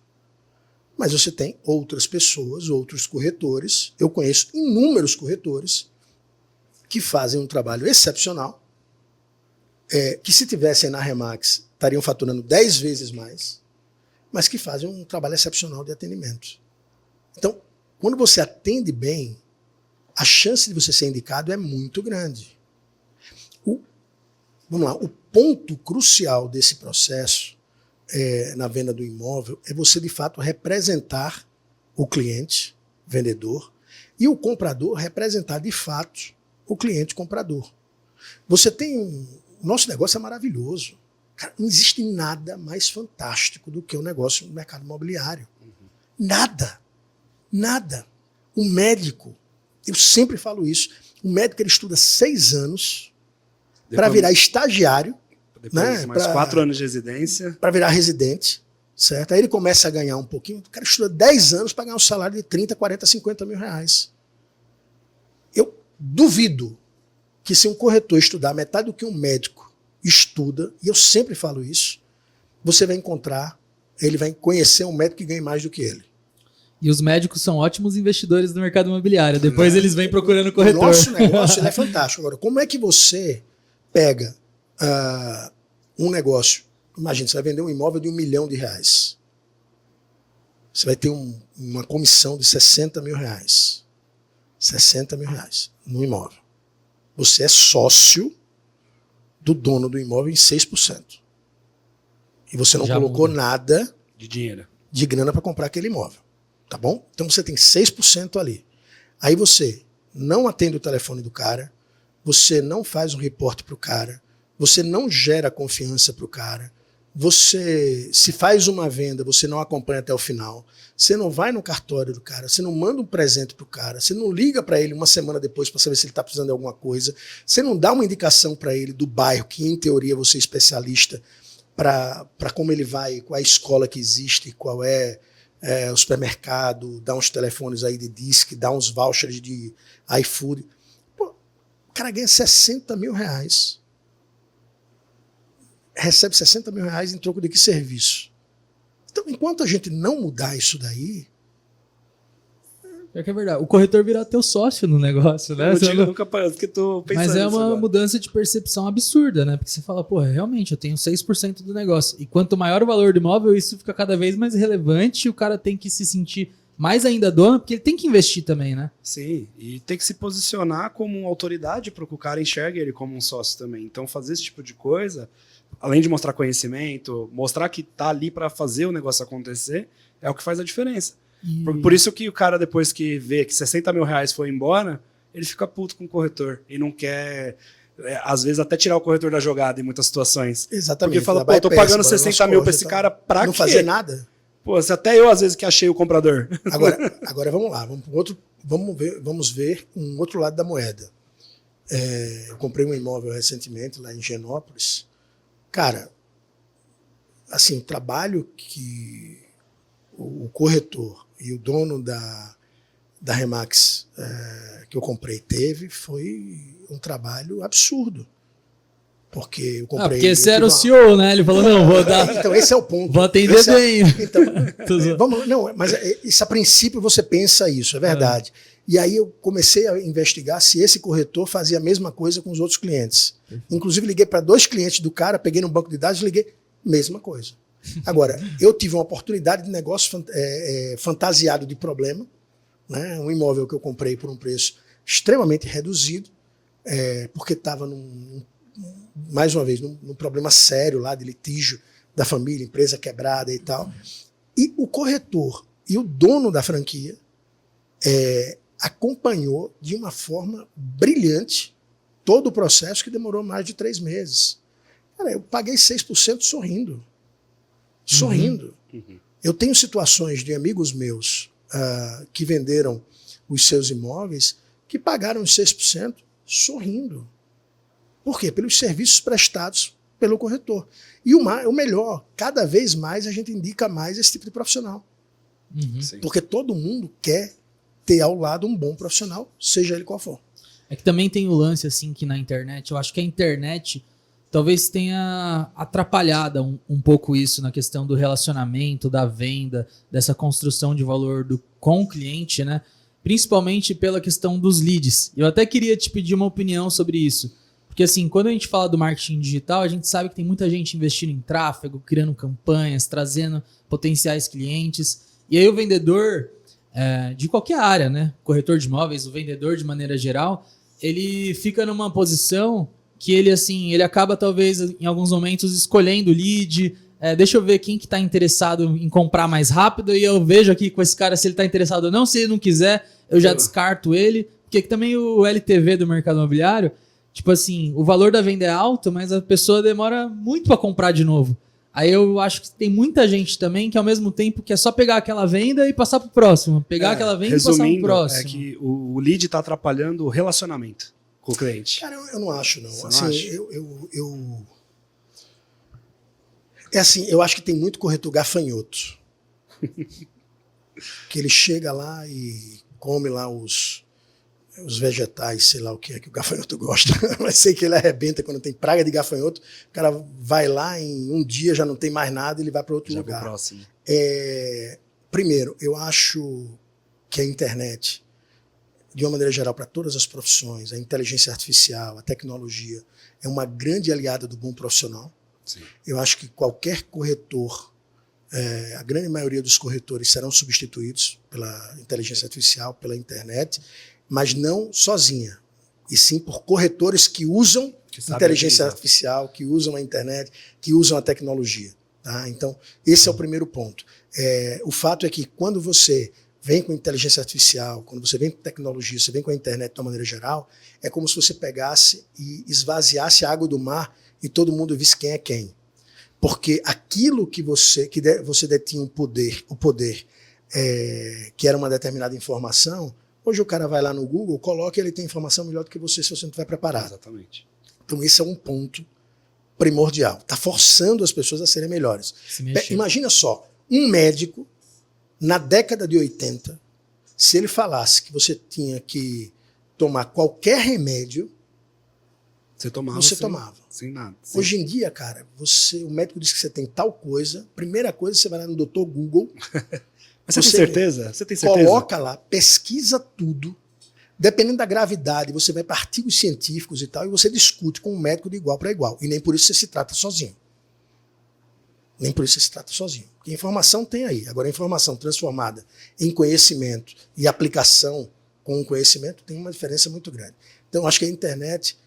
Speaker 3: Mas você tem outras pessoas, outros corretores. Eu conheço inúmeros corretores que fazem um trabalho excepcional, que se tivessem na Remax estariam faturando 10 vezes mais, mas que fazem um trabalho excepcional de atendimento. Então, quando você atende bem, a chance de você ser indicado é muito grande. Vamos lá, o ponto crucial desse processo na venda do imóvel é você, de fato, representar o cliente, vendedor, e o comprador representar, de fato, o cliente comprador. O nosso negócio é maravilhoso. Cara, não existe nada mais fantástico do que o negócio no mercado imobiliário. Nada. Nada. O médico, eu sempre falo isso, o médico ele estuda 6 anos para virar estagiário,
Speaker 1: depois mais 4 anos de residência,
Speaker 3: para virar residente, certo? Aí ele começa a ganhar um pouquinho, o cara estuda 10 anos para ganhar um salário de 30, 40, 50 mil reais. Eu duvido que se um corretor estudar metade do que um médico estuda, e eu sempre falo isso, você vai encontrar, ele vai conhecer um médico que ganhe mais do que ele.
Speaker 2: E os médicos são ótimos investidores no mercado imobiliário. Depois eles vêm procurando corretor.
Speaker 3: O nosso negócio ele é fantástico. Agora, como é que você pega um negócio, imagina, você vai vender um imóvel de R$1 milhão. Você vai ter uma comissão de R$60 mil. R$60 mil no imóvel. Você é sócio do dono do imóvel em 6%. E você não colocou nada
Speaker 1: de dinheiro,
Speaker 3: de grana para comprar aquele imóvel. Tá bom? Então você tem 6% ali. Aí você não atende o telefone do cara, você não faz um reporte para o cara, você não gera confiança para o cara, você, se faz uma venda, você não acompanha até o final, você não vai no cartório do cara, você não manda um presente para o cara, você não liga para ele uma semana depois para saber se ele está precisando de alguma coisa, você não dá uma indicação para ele do bairro, que em teoria você é especialista, para como ele vai, qual é a escola que existe, qual é o supermercado, dá uns telefones aí de disque, dá uns vouchers de iFood. Pô, o cara ganha 60 mil reais. Recebe 60 mil reais em troco de que serviço? Então, enquanto a gente não mudar isso daí...
Speaker 2: É que é verdade. O corretor virá teu sócio no negócio, né?
Speaker 1: Eu nunca porque tô pensando.
Speaker 2: Mas é uma
Speaker 1: agora.
Speaker 2: mudança de percepção absurda, né? Porque você fala, pô, realmente, eu tenho 6% do negócio. E quanto maior o valor do imóvel, isso fica cada vez mais relevante e o cara tem que se sentir mais ainda dono, porque ele tem que investir também, né?
Speaker 1: Sim, e tem que se posicionar como uma autoridade para que o cara enxergue ele como um sócio também. Então, fazer esse tipo de coisa, além de mostrar conhecimento, mostrar que tá ali para fazer o negócio acontecer, é o que faz a diferença. Por isso que o cara, depois que vê que 60 mil reais foi embora, ele fica puto com o corretor e não quer, às vezes, até tirar o corretor da jogada em muitas situações.
Speaker 3: Exatamente.
Speaker 1: Porque fala, pô, tô pagando 60 mil pra esse cara pra quê?
Speaker 3: Não fazer nada.
Speaker 1: Pô, se até eu, às vezes, que achei o comprador.
Speaker 3: Agora vamos lá, vamos ver um outro lado da moeda. Eu comprei um imóvel recentemente lá em Genópolis. Cara, assim, o trabalho que o corretor e o dono da Remax que eu comprei teve foi um trabalho absurdo. Porque eu comprei...
Speaker 2: porque você era o CEO, né? Ele falou, não, vou dar...
Speaker 3: Então, esse é o ponto.
Speaker 2: Vou atender bem.
Speaker 3: Então, mas isso a princípio você pensa isso, é verdade. E aí eu comecei a investigar se esse corretor fazia a mesma coisa com os outros clientes. Inclusive liguei para 2 clientes do cara, peguei no banco de dados e liguei, mesma coisa. Agora, eu tive uma oportunidade de negócio fantasiado de problema, né? Um imóvel que eu comprei por um preço extremamente reduzido, porque estava mais uma vez, num problema sério lá de litígio da família, empresa quebrada e tal. E o corretor e o dono da franquia acompanhou de uma forma brilhante todo o processo, que demorou mais de 3 meses. Cara, eu paguei 6% sorrindo. Sorrindo.
Speaker 1: Uhum.
Speaker 3: Eu tenho situações de amigos meus que venderam os seus imóveis que pagaram os 6% sorrindo. Por quê? Pelos serviços prestados pelo corretor. E o melhor, cada vez mais a gente indica mais esse tipo de profissional.
Speaker 2: Uhum.
Speaker 3: Porque todo mundo quer ter ao lado um bom profissional, seja ele qual for.
Speaker 2: É que também tem o lance, assim, que na internet, eu acho que a internet talvez tenha atrapalhado um pouco isso na questão do relacionamento, da venda, dessa construção de valor com o cliente, né? Principalmente pela questão dos leads. Eu até queria te pedir uma opinião sobre isso. Porque assim, quando a gente fala do marketing digital, a gente sabe que tem muita gente investindo em tráfego, criando campanhas, trazendo potenciais clientes. E aí o vendedor, de qualquer área, né? Corretor de imóveis, o vendedor de maneira geral, ele fica numa posição que ele acaba talvez em alguns momentos escolhendo o lead. Deixa eu ver quem que está interessado em comprar mais rápido e eu vejo aqui com esse cara se ele está interessado ou não. Se ele não quiser, eu já descarto ele. Porque também o LTV do mercado imobiliário, tipo assim, o valor da venda é alto, mas a pessoa demora muito para comprar de novo. Aí eu acho que tem muita gente também que ao mesmo tempo quer só pegar aquela venda e passar pro próximo. Pegar aquela venda e passar pro próximo.
Speaker 1: É que o lead está atrapalhando o relacionamento com o cliente.
Speaker 3: Cara, eu não acho, não.
Speaker 1: Você
Speaker 3: assim,
Speaker 1: não acha?
Speaker 3: Eu acho que tem muito corretor gafanhoto. Que ele chega lá e come lá os vegetais, sei lá o que é que o gafanhoto gosta, mas sei que ele arrebenta quando tem praga de gafanhoto, o cara vai lá em um dia, já não tem mais nada, ele vai para outro lugar.
Speaker 1: Pro próximo.
Speaker 3: Primeiro, eu acho que a internet, de uma maneira geral, para todas as profissões, a inteligência artificial, a tecnologia, é uma grande aliada do bom profissional.
Speaker 1: Sim.
Speaker 3: Eu acho que qualquer corretor, a grande maioria dos corretores serão substituídos pela inteligência artificial, pela internet, mas não sozinha, e sim por corretores que usam inteligência artificial, que usam a internet, que usam a tecnologia. Tá? Então, esse é o primeiro ponto. O fato é que quando você vem com inteligência artificial, quando você vem com tecnologia, você vem com a internet de uma maneira geral, é como se você pegasse e esvaziasse a água do mar e todo mundo visse quem é quem. Porque aquilo que você detinha o poder que era uma determinada informação, hoje o cara vai lá no Google, coloca e ele tem informação melhor do que você se você não estiver preparado.
Speaker 1: Exatamente.
Speaker 3: Então esse é um ponto primordial. Está forçando as pessoas a serem melhores. Imagina só, um médico, na década de 80, se ele falasse que você tinha que tomar qualquer remédio,
Speaker 1: você tomava. Sem nada. Sim.
Speaker 3: Hoje em dia, cara, o médico diz que você tem tal coisa, primeira coisa, você vai lá no Dr. Google.
Speaker 1: Mas você tem certeza? Você tem certeza?
Speaker 3: Coloca lá, pesquisa tudo. Dependendo da gravidade, você vai para artigos científicos e tal, e você discute com um médico de igual para igual. E nem por isso você se trata sozinho. Nem por isso você se trata sozinho. Porque informação tem aí. Agora, a informação transformada em conhecimento e aplicação com o conhecimento tem uma diferença muito grande. Então, acho que a internet,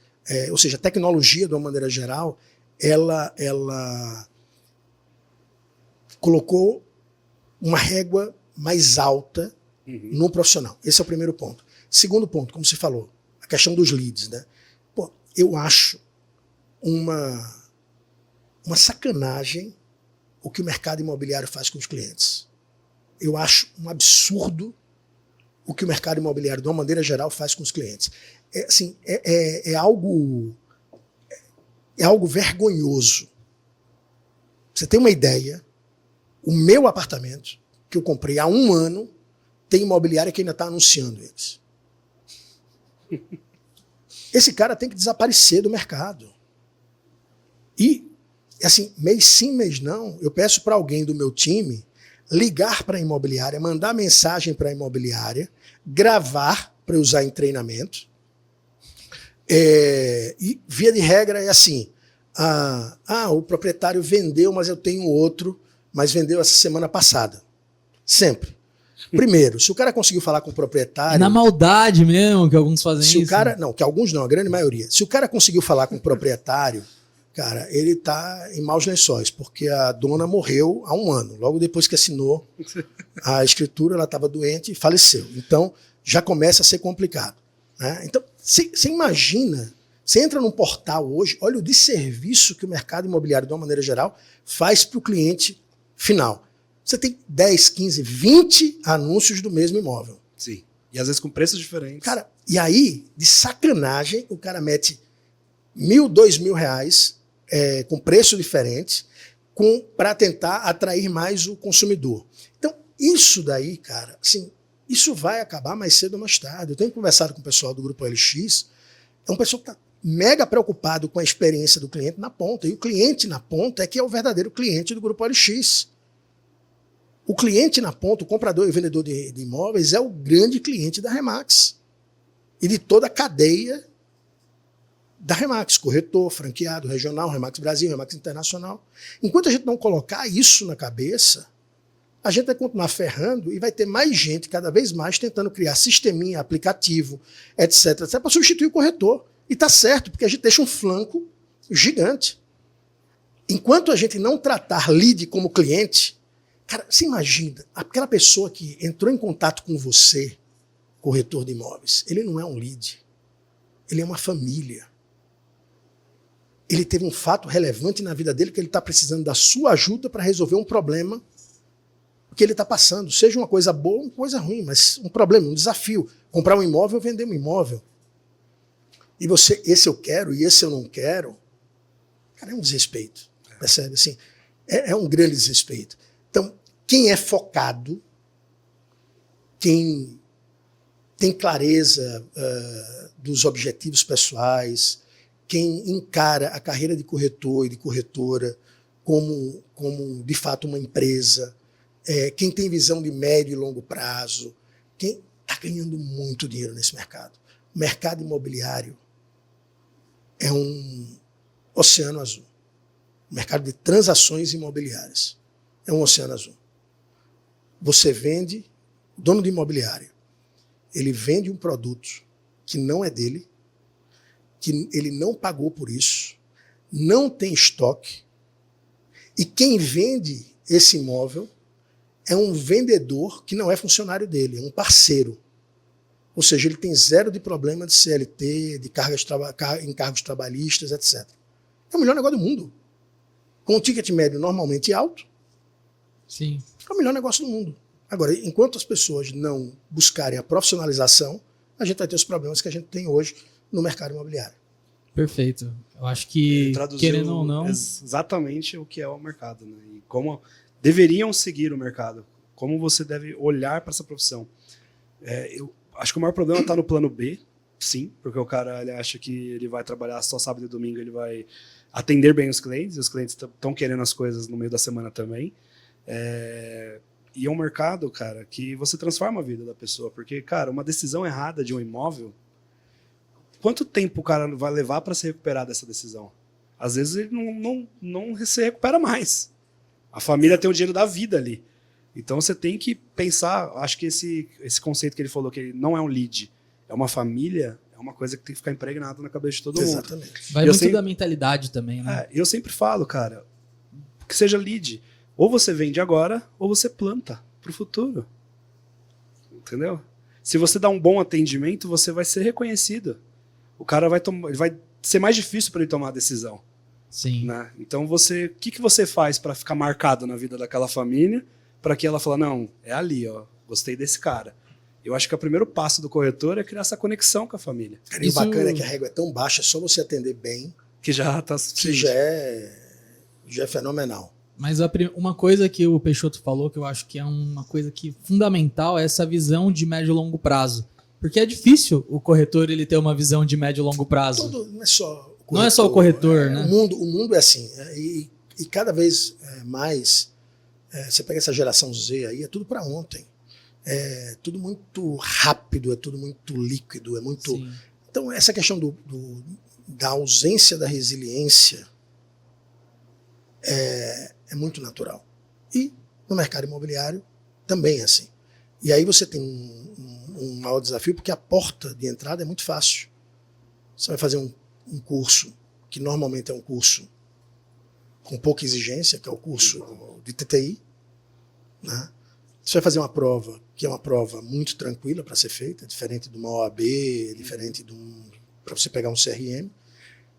Speaker 3: ou seja, a tecnologia, de uma maneira geral, ela colocou uma régua mais alta no profissional. Esse é o primeiro ponto. Segundo ponto, como você falou, a questão dos leads, né? Pô, eu acho uma sacanagem o que o mercado imobiliário faz com os clientes. Eu acho um absurdo o que o mercado imobiliário, de uma maneira geral, faz com os clientes. É algo vergonhoso. Você tem uma ideia, o meu apartamento, que eu comprei há 1 ano, tem imobiliária que ainda está anunciando eles. Esse cara tem que desaparecer do mercado. E, assim, mês sim, mês não, eu peço para alguém do meu time ligar para a imobiliária, mandar mensagem para a imobiliária, gravar para usar em treinamento. E, via de regra, é assim, o proprietário vendeu, mas eu tenho outro, mas vendeu essa semana passada. Sempre. Primeiro, se o cara conseguiu falar com o proprietário...
Speaker 2: É na maldade mesmo que alguns fazem isso.
Speaker 3: Não, que alguns não, a grande maioria. Se o cara conseguiu falar com o proprietário, cara, ele está em maus lençóis, porque a dona morreu há 1 ano. Logo depois que assinou a escritura, ela estava doente e faleceu. Então, já começa a ser complicado. Né? Então, você imagina, você entra num portal hoje, olha o desserviço que o mercado imobiliário, de uma maneira geral, faz para o cliente final. Você tem 10, 15, 20 anúncios do mesmo imóvel.
Speaker 1: Sim. E às vezes com preços diferentes.
Speaker 3: Cara, e aí, de sacanagem, o cara mete R$1.000, R$2.000 com preço diferente para tentar atrair mais o consumidor. Então, isso daí, cara, assim, isso vai acabar mais cedo ou mais tarde. Eu tenho conversado com o pessoal do Grupo LX, é um pessoal que está mega preocupado com a experiência do cliente na ponta. E o cliente na ponta é que é o verdadeiro cliente do Grupo LX. O cliente na ponta, o comprador e vendedor de imóveis, é o grande cliente da Remax. E de toda a cadeia da Remax, corretor, franqueado, regional, Remax Brasil, Remax Internacional. Enquanto a gente não colocar isso na cabeça, a gente vai continuar ferrando e vai ter mais gente, cada vez mais, tentando criar sisteminha, aplicativo, etc, para substituir o corretor. E está certo, porque a gente deixa um flanco gigante. Enquanto a gente não tratar lead como cliente, cara, você imagina, aquela pessoa que entrou em contato com você, corretor de imóveis, ele não é um lead, ele é uma família. Ele teve um fato relevante na vida dele que ele está precisando da sua ajuda para resolver um problema que ele está passando, seja uma coisa boa ou uma coisa ruim, mas um problema, um desafio. Comprar um imóvel ou vender um imóvel. E você, esse eu quero e esse eu não quero, cara, é um desrespeito, percebe? Assim, é um grande desrespeito. Então, quem é focado, quem tem clareza dos objetivos pessoais, quem encara a carreira de corretor e de corretora como de fato uma empresa, quem tem visão de médio e longo prazo, quem está ganhando muito dinheiro nesse mercado. O mercado imobiliário é um oceano azul. O mercado de transações imobiliárias é um oceano azul. Você vende, dono de imobiliária, ele vende um produto que não é dele, que ele não pagou por isso, não tem estoque, e quem vende esse imóvel é um vendedor que não é funcionário dele, é um parceiro. Ou seja, ele tem zero de problema de CLT, de encargos trabalhistas, etc. É o melhor negócio do mundo. Com um ticket médio normalmente alto,
Speaker 2: Sim.
Speaker 3: é o melhor negócio do mundo. Agora, enquanto as pessoas não buscarem a profissionalização, a gente vai ter os problemas que a gente tem hoje no mercado imobiliário.
Speaker 2: Perfeito. Eu acho que, querendo ou não...
Speaker 1: exatamente o que é o mercado, né? E como deveriam seguir o mercado. Como você deve olhar para essa profissão. Eu acho que o maior problema está no plano B, sim, porque o cara ele acha que ele vai trabalhar só sábado e domingo, ele vai atender bem os clientes, e os clientes estão querendo as coisas no meio da semana também. E é um mercado, cara, que você transforma a vida da pessoa, porque, cara, uma decisão errada de um imóvel, quanto tempo o cara vai levar para se recuperar dessa decisão? Às vezes ele não se recupera mais. A família tem o dinheiro da vida ali. Então você tem que pensar, acho que esse conceito que ele falou, que não é um lead, é uma família, é uma coisa que tem que ficar impregnada na cabeça de todo mundo.
Speaker 3: Exatamente.
Speaker 2: Vai muito da mentalidade também, né?
Speaker 1: Eu sempre falo, cara, que seja lead, ou você vende agora, ou você planta pro futuro. Entendeu? Se você dá um bom atendimento, você vai ser reconhecido. O cara vai ser mais difícil para ele tomar a decisão.
Speaker 2: Sim.
Speaker 1: Né? Então o que você faz para ficar marcado na vida daquela família, para que ela fale, não, é ali, ó, gostei desse cara. Eu acho que o primeiro passo do corretor é criar essa conexão com a família.
Speaker 3: Cara, e o bacana é que a régua é tão baixa, é só você atender bem,
Speaker 1: que já tá
Speaker 3: que já é fenomenal.
Speaker 2: Mas uma coisa que o Peixoto falou, que eu acho que é uma coisa que fundamental, é essa visão de médio e longo prazo. Porque é difícil o corretor ele ter uma visão de médio e longo prazo.
Speaker 3: Não é só o corretor.
Speaker 2: Não é só o corretor, né?
Speaker 3: O mundo é assim. E cada vez mais, você pega essa geração Z aí, é tudo para ontem. É tudo muito rápido, é tudo muito líquido, é muito...
Speaker 2: Sim.
Speaker 3: Então, essa questão da ausência da resiliência é muito natural. E no mercado imobiliário também é assim. E aí você tem um maior desafio, porque a porta de entrada é muito fácil. Você vai fazer um curso, que normalmente é um curso com pouca exigência, que é o curso de TTI, né? Você vai fazer uma prova, que é uma prova muito tranquila para ser feita, diferente de uma OAB, diferente para você pegar um CRM.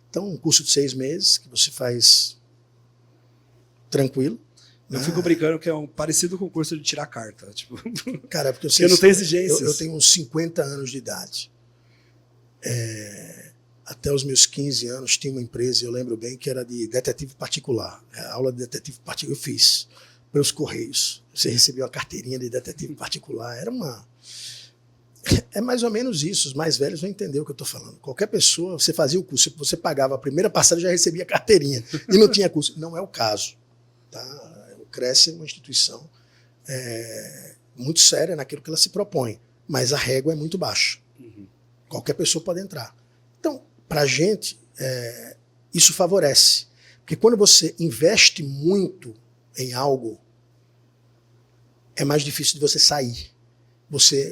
Speaker 3: Então, um curso de 6 meses, que você faz tranquilo.
Speaker 1: Eu fico brincando que é parecido com o curso de tirar carta. Tipo,
Speaker 3: cara, porque
Speaker 1: eu não tenho exigências.
Speaker 3: Eu tenho uns 50 anos de idade. Até os meus 15 anos tinha uma empresa, eu lembro bem, que era de detetive particular. A aula de detetive particular eu fiz pelos Correios. Você recebeu a carteirinha de detetive particular. É mais ou menos isso. Os mais velhos vão entender o que eu estou falando. Qualquer pessoa, você fazia o curso, você pagava a primeira passagem, já recebia a carteirinha. E não tinha curso. Não é o caso. Tá? O Cresce é uma instituição muito séria naquilo que ela se propõe, mas a régua é muito baixa. Qualquer pessoa pode entrar. Então, para a gente, isso favorece. Porque quando você investe muito em algo, é mais difícil de você sair.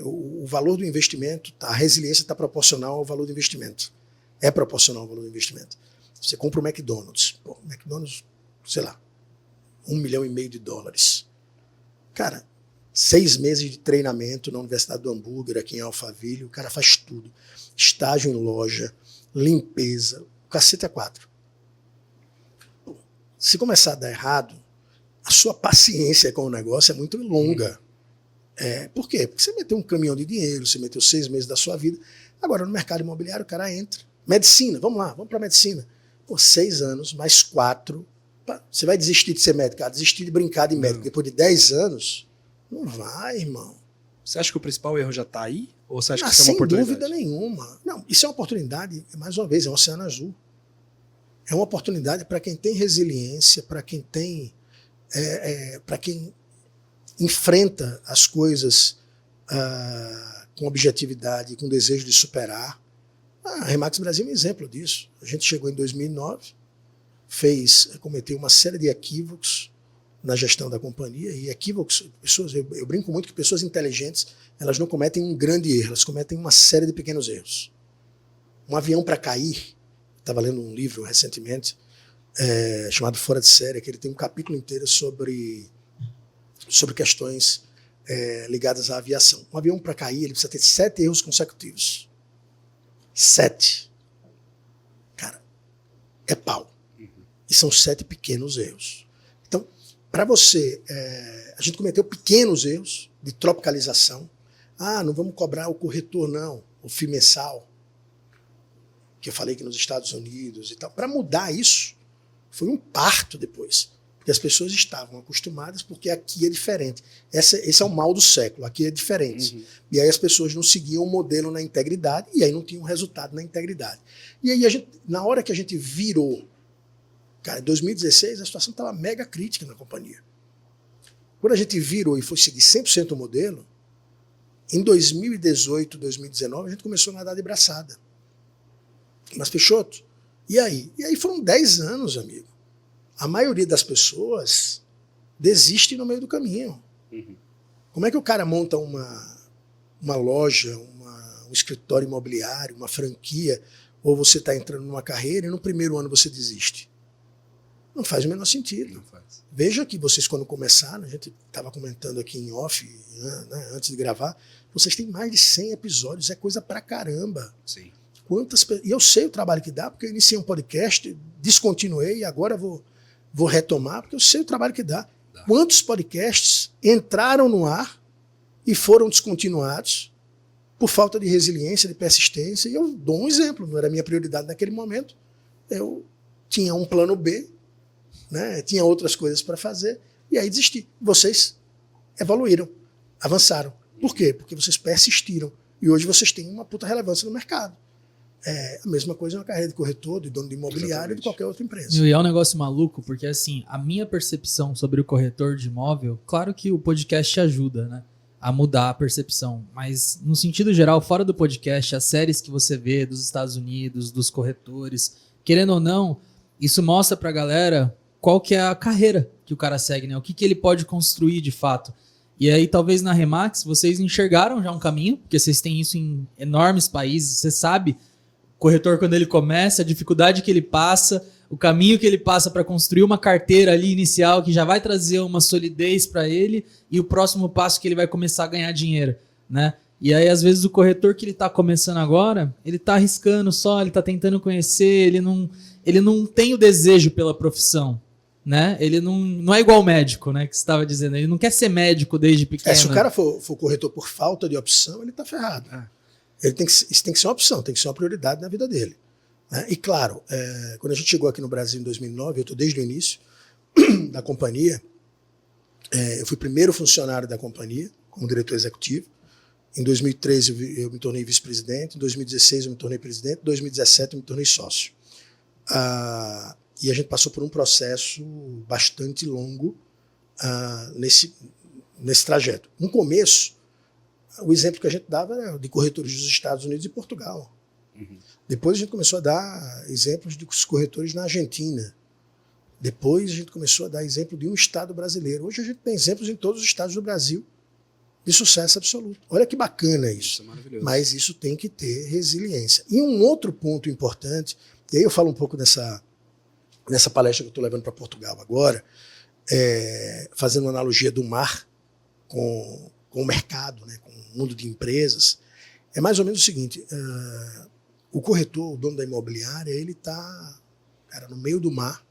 Speaker 3: O valor do investimento, a resiliência está proporcional ao valor do investimento. É proporcional ao valor do investimento. Você compra o McDonald's. O McDonald's, sei lá, $1,5 milhão. Cara, 6 meses de treinamento na Universidade do Hambúrguer, aqui em Alphaville, o cara faz tudo. Estágio em loja, limpeza, o cacete é 4. Se começar a dar errado, a sua paciência com o negócio é muito longa. Por quê? Porque você meteu um caminhão de dinheiro, você meteu 6 meses da sua vida. Agora, no mercado imobiliário, o cara entra. Medicina, vamos lá, vamos para medicina. 6 anos, mais 4. Você vai desistir de ser médico, desistir de brincar de médico depois de 10 anos? Não vai, irmão.
Speaker 1: Você acha que o principal erro já está aí? Ou você acha que isso é uma
Speaker 3: sem
Speaker 1: oportunidade?
Speaker 3: dúvida nenhuma. Não, isso é uma oportunidade, mais uma vez, é um oceano azul. É uma oportunidade para quem tem resiliência, para quem tem... para quem enfrenta as coisas com objetividade, com desejo de superar. A Remax Brasil é um exemplo disso. A gente chegou em 2009, cometeu uma série de equívocos na gestão da companhia, e equívocos, eu brinco muito que pessoas inteligentes, elas não cometem um grande erro, elas cometem uma série de pequenos erros. Um avião para cair, estava lendo um livro recentemente, chamado Fora de Série, que ele tem um capítulo inteiro sobre sobre questões ligadas à aviação. Um avião para cair, ele precisa ter 7 erros consecutivos. 7. Cara, é pau. E são 7 pequenos erros. Então, para você... a gente cometeu pequenos erros de tropicalização. Não vamos cobrar o corretor, não. O FII mensal. Que eu falei que nos Estados Unidos e tal. Para mudar isso, foi um parto depois. Porque as pessoas estavam acostumadas, porque aqui é diferente. Esse é o mal do século, aqui é diferente. E aí as pessoas não seguiam o modelo na integridade, e aí não tinham resultado na integridade. E aí, na hora que a gente virou, cara, em 2016, a situação estava mega crítica na companhia. Quando a gente virou e foi seguir 100% o modelo, em 2018, 2019, a gente começou a nadar de braçada. Mas, Peixoto, e aí? E aí foram 10 anos, amigo. A maioria das pessoas desiste no meio do caminho. Como é que o cara monta uma loja, um escritório imobiliário, uma franquia, ou você está entrando numa carreira e no primeiro ano você desiste? Não faz o menor sentido.
Speaker 1: Não faz.
Speaker 3: Veja que vocês, quando começaram, a gente estava comentando aqui em off, né, antes de gravar, vocês têm mais de 100 episódios, é coisa pra caramba.
Speaker 1: Sim.
Speaker 3: E eu sei o trabalho que dá, porque eu iniciei um podcast, descontinuei e agora vou retomar, porque eu sei o trabalho que dá. Quantos podcasts entraram no ar e foram descontinuados por falta de resiliência, de persistência? E eu dou um exemplo, não era minha prioridade naquele momento. Eu tinha um plano B, né? Tinha outras coisas para fazer, e aí desisti. Vocês evoluíram, avançaram. Por quê? Porque vocês persistiram. E hoje vocês têm uma puta relevância no mercado. É a mesma coisa na carreira de corretor, de dono de imobiliário ou de qualquer outra empresa.
Speaker 2: E é um negócio maluco, porque assim, a minha percepção sobre o corretor de imóvel, claro que o podcast ajuda, né, a mudar a percepção, mas no sentido geral, fora do podcast, as séries que você vê dos Estados Unidos, dos corretores, querendo ou não, isso mostra pra galera qual que é a carreira que o cara segue, né, o que ele pode construir de fato. E aí, talvez na Remax, vocês enxergaram já um caminho, porque vocês têm isso em enormes países, você sabe... O corretor, quando ele começa, a dificuldade que ele passa, o caminho que ele passa para construir uma carteira ali inicial que já vai trazer uma solidez para ele e o próximo passo que ele vai começar a ganhar dinheiro, né? E aí, às vezes, o corretor que ele está começando agora, ele está arriscando só, ele está tentando conhecer, ele não tem o desejo pela profissão, né? Ele não é igual médico, né? Que você estava dizendo, ele não quer ser médico desde pequeno.
Speaker 3: Se o cara for corretor por falta de opção, ele está ferrado. Isso tem que ser uma opção, tem que ser uma prioridade na vida dele. Né? E claro, quando a gente chegou aqui no Brasil em 2009, eu estou desde o início da companhia, eu fui primeiro funcionário da companhia, como diretor executivo. Em 2013 eu me tornei vice-presidente, em 2016 eu me tornei presidente, em 2017 eu me tornei sócio. E a gente passou por um processo bastante longo nesse trajeto. No começo, o exemplo que a gente dava era de corretores dos Estados Unidos e Portugal. Depois a gente começou a dar exemplos dos corretores na Argentina. Depois a gente começou a dar exemplo de um estado brasileiro. Hoje a gente tem exemplos em todos os estados do Brasil de sucesso absoluto. Olha que bacana isso. Mas isso tem que ter resiliência. E um outro ponto importante, e aí eu falo um pouco nessa palestra que eu estou levando para Portugal agora, fazendo uma analogia do mar com o mercado, né, com o mundo de empresas, é mais ou menos o seguinte, o corretor, o dono da imobiliária, ele está no meio do mar,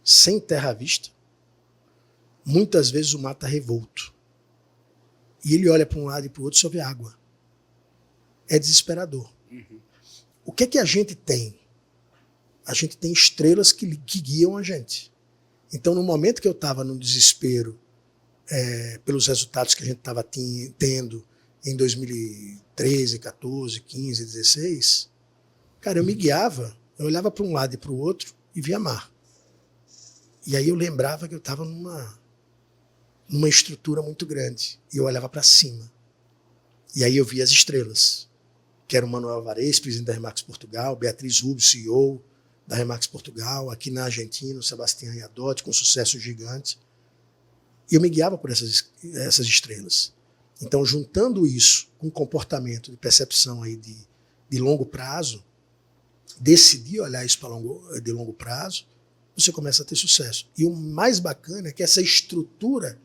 Speaker 3: sem terra à vista, muitas vezes o mar está revolto, e ele olha para um lado e para o outro e só vê água. É desesperador. O que a gente tem? A gente tem estrelas que guiam a gente. Então, no momento que eu estava no desespero, pelos resultados que a gente estava tendo em 2013, 14, 15, 16, cara, eu me guiava, eu olhava para um lado e para o outro e via mar. E aí eu lembrava que eu estava numa estrutura muito grande e eu olhava para cima. E aí eu via as estrelas, que era o Manuel Alvarez, presidente da Remax Portugal, Beatriz Rubio, CEO da Remax Portugal, aqui na Argentina, o Sebastião Iadotti, com sucesso gigante. E eu me guiava por essas estrelas. Então, juntando isso com comportamento de percepção aí de longo prazo, decidir olhar isso de longo prazo, você começa a ter sucesso. E o mais bacana é que essa estrutura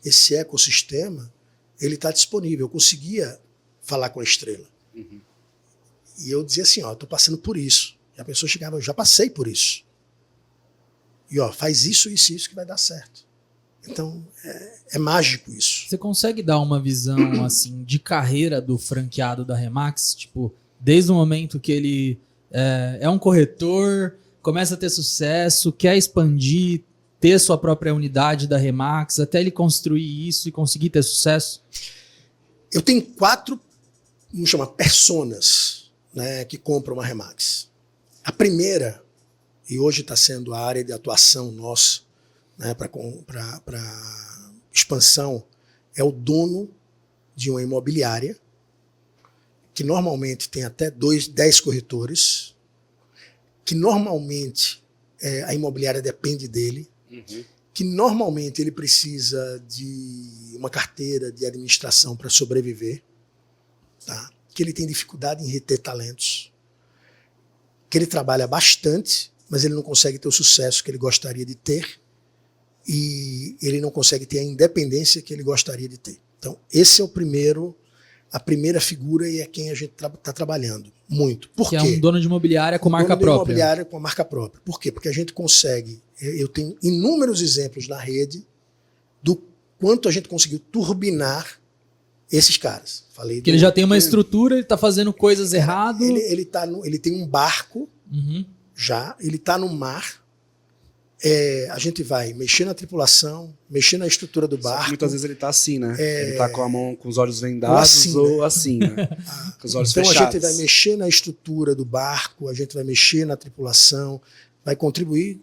Speaker 3: esse ecossistema, ele está disponível. Eu conseguia falar com a estrela.
Speaker 1: Uhum.
Speaker 3: E eu dizia assim, ó, eu estou passando por isso. E a pessoa chegava, eu já passei por isso. E ó, faz isso, isso e isso que vai dar certo. Então, é mágico isso.
Speaker 2: Você consegue dar uma visão assim de carreira do franqueado da Remax? Tipo, desde o momento que ele é um corretor, começa a ter sucesso, quer expandir, ter sua própria unidade da Remax, até ele construir isso e conseguir ter sucesso?
Speaker 3: Eu tenho 4, vamos chamar, personas, né, que compram uma Remax. A primeira, e hoje está sendo a área de atuação nossa, né, para expansão, é o dono de uma imobiliária, que normalmente tem até 10 corretores, que normalmente a imobiliária depende dele,
Speaker 1: Uhum.
Speaker 3: que normalmente ele precisa de uma carteira de administração para sobreviver, tá? Que ele tem dificuldade em reter talentos, que ele trabalha bastante, mas ele não consegue ter o sucesso que ele gostaria de ter, e ele não consegue ter a independência que ele gostaria de ter. Então, esse é a primeira figura, e é quem a gente está trabalhando muito. Por quê?
Speaker 2: Que é um dono de imobiliária com marca
Speaker 3: Dono de
Speaker 2: própria.
Speaker 3: imobiliária com a marca própria. Por quê? Porque a gente consegue, eu tenho inúmeros exemplos na rede do quanto a gente conseguiu turbinar esses caras. Falei
Speaker 2: Que ele já tem uma estrutura, ele está fazendo coisas errado.
Speaker 3: Ele tem um barco,
Speaker 2: Uhum.
Speaker 3: já, ele está no mar. A gente vai mexer na tripulação, mexer na estrutura do
Speaker 1: Só que
Speaker 3: barco.
Speaker 1: muitas vezes ele tá assim, né? Ele tá com a mão com os olhos vendados
Speaker 3: Ou assim, né?
Speaker 1: né? Com os olhos
Speaker 3: Então
Speaker 1: fechados.
Speaker 3: a gente vai mexer na estrutura do barco, a gente vai mexer na tripulação, vai contribuir,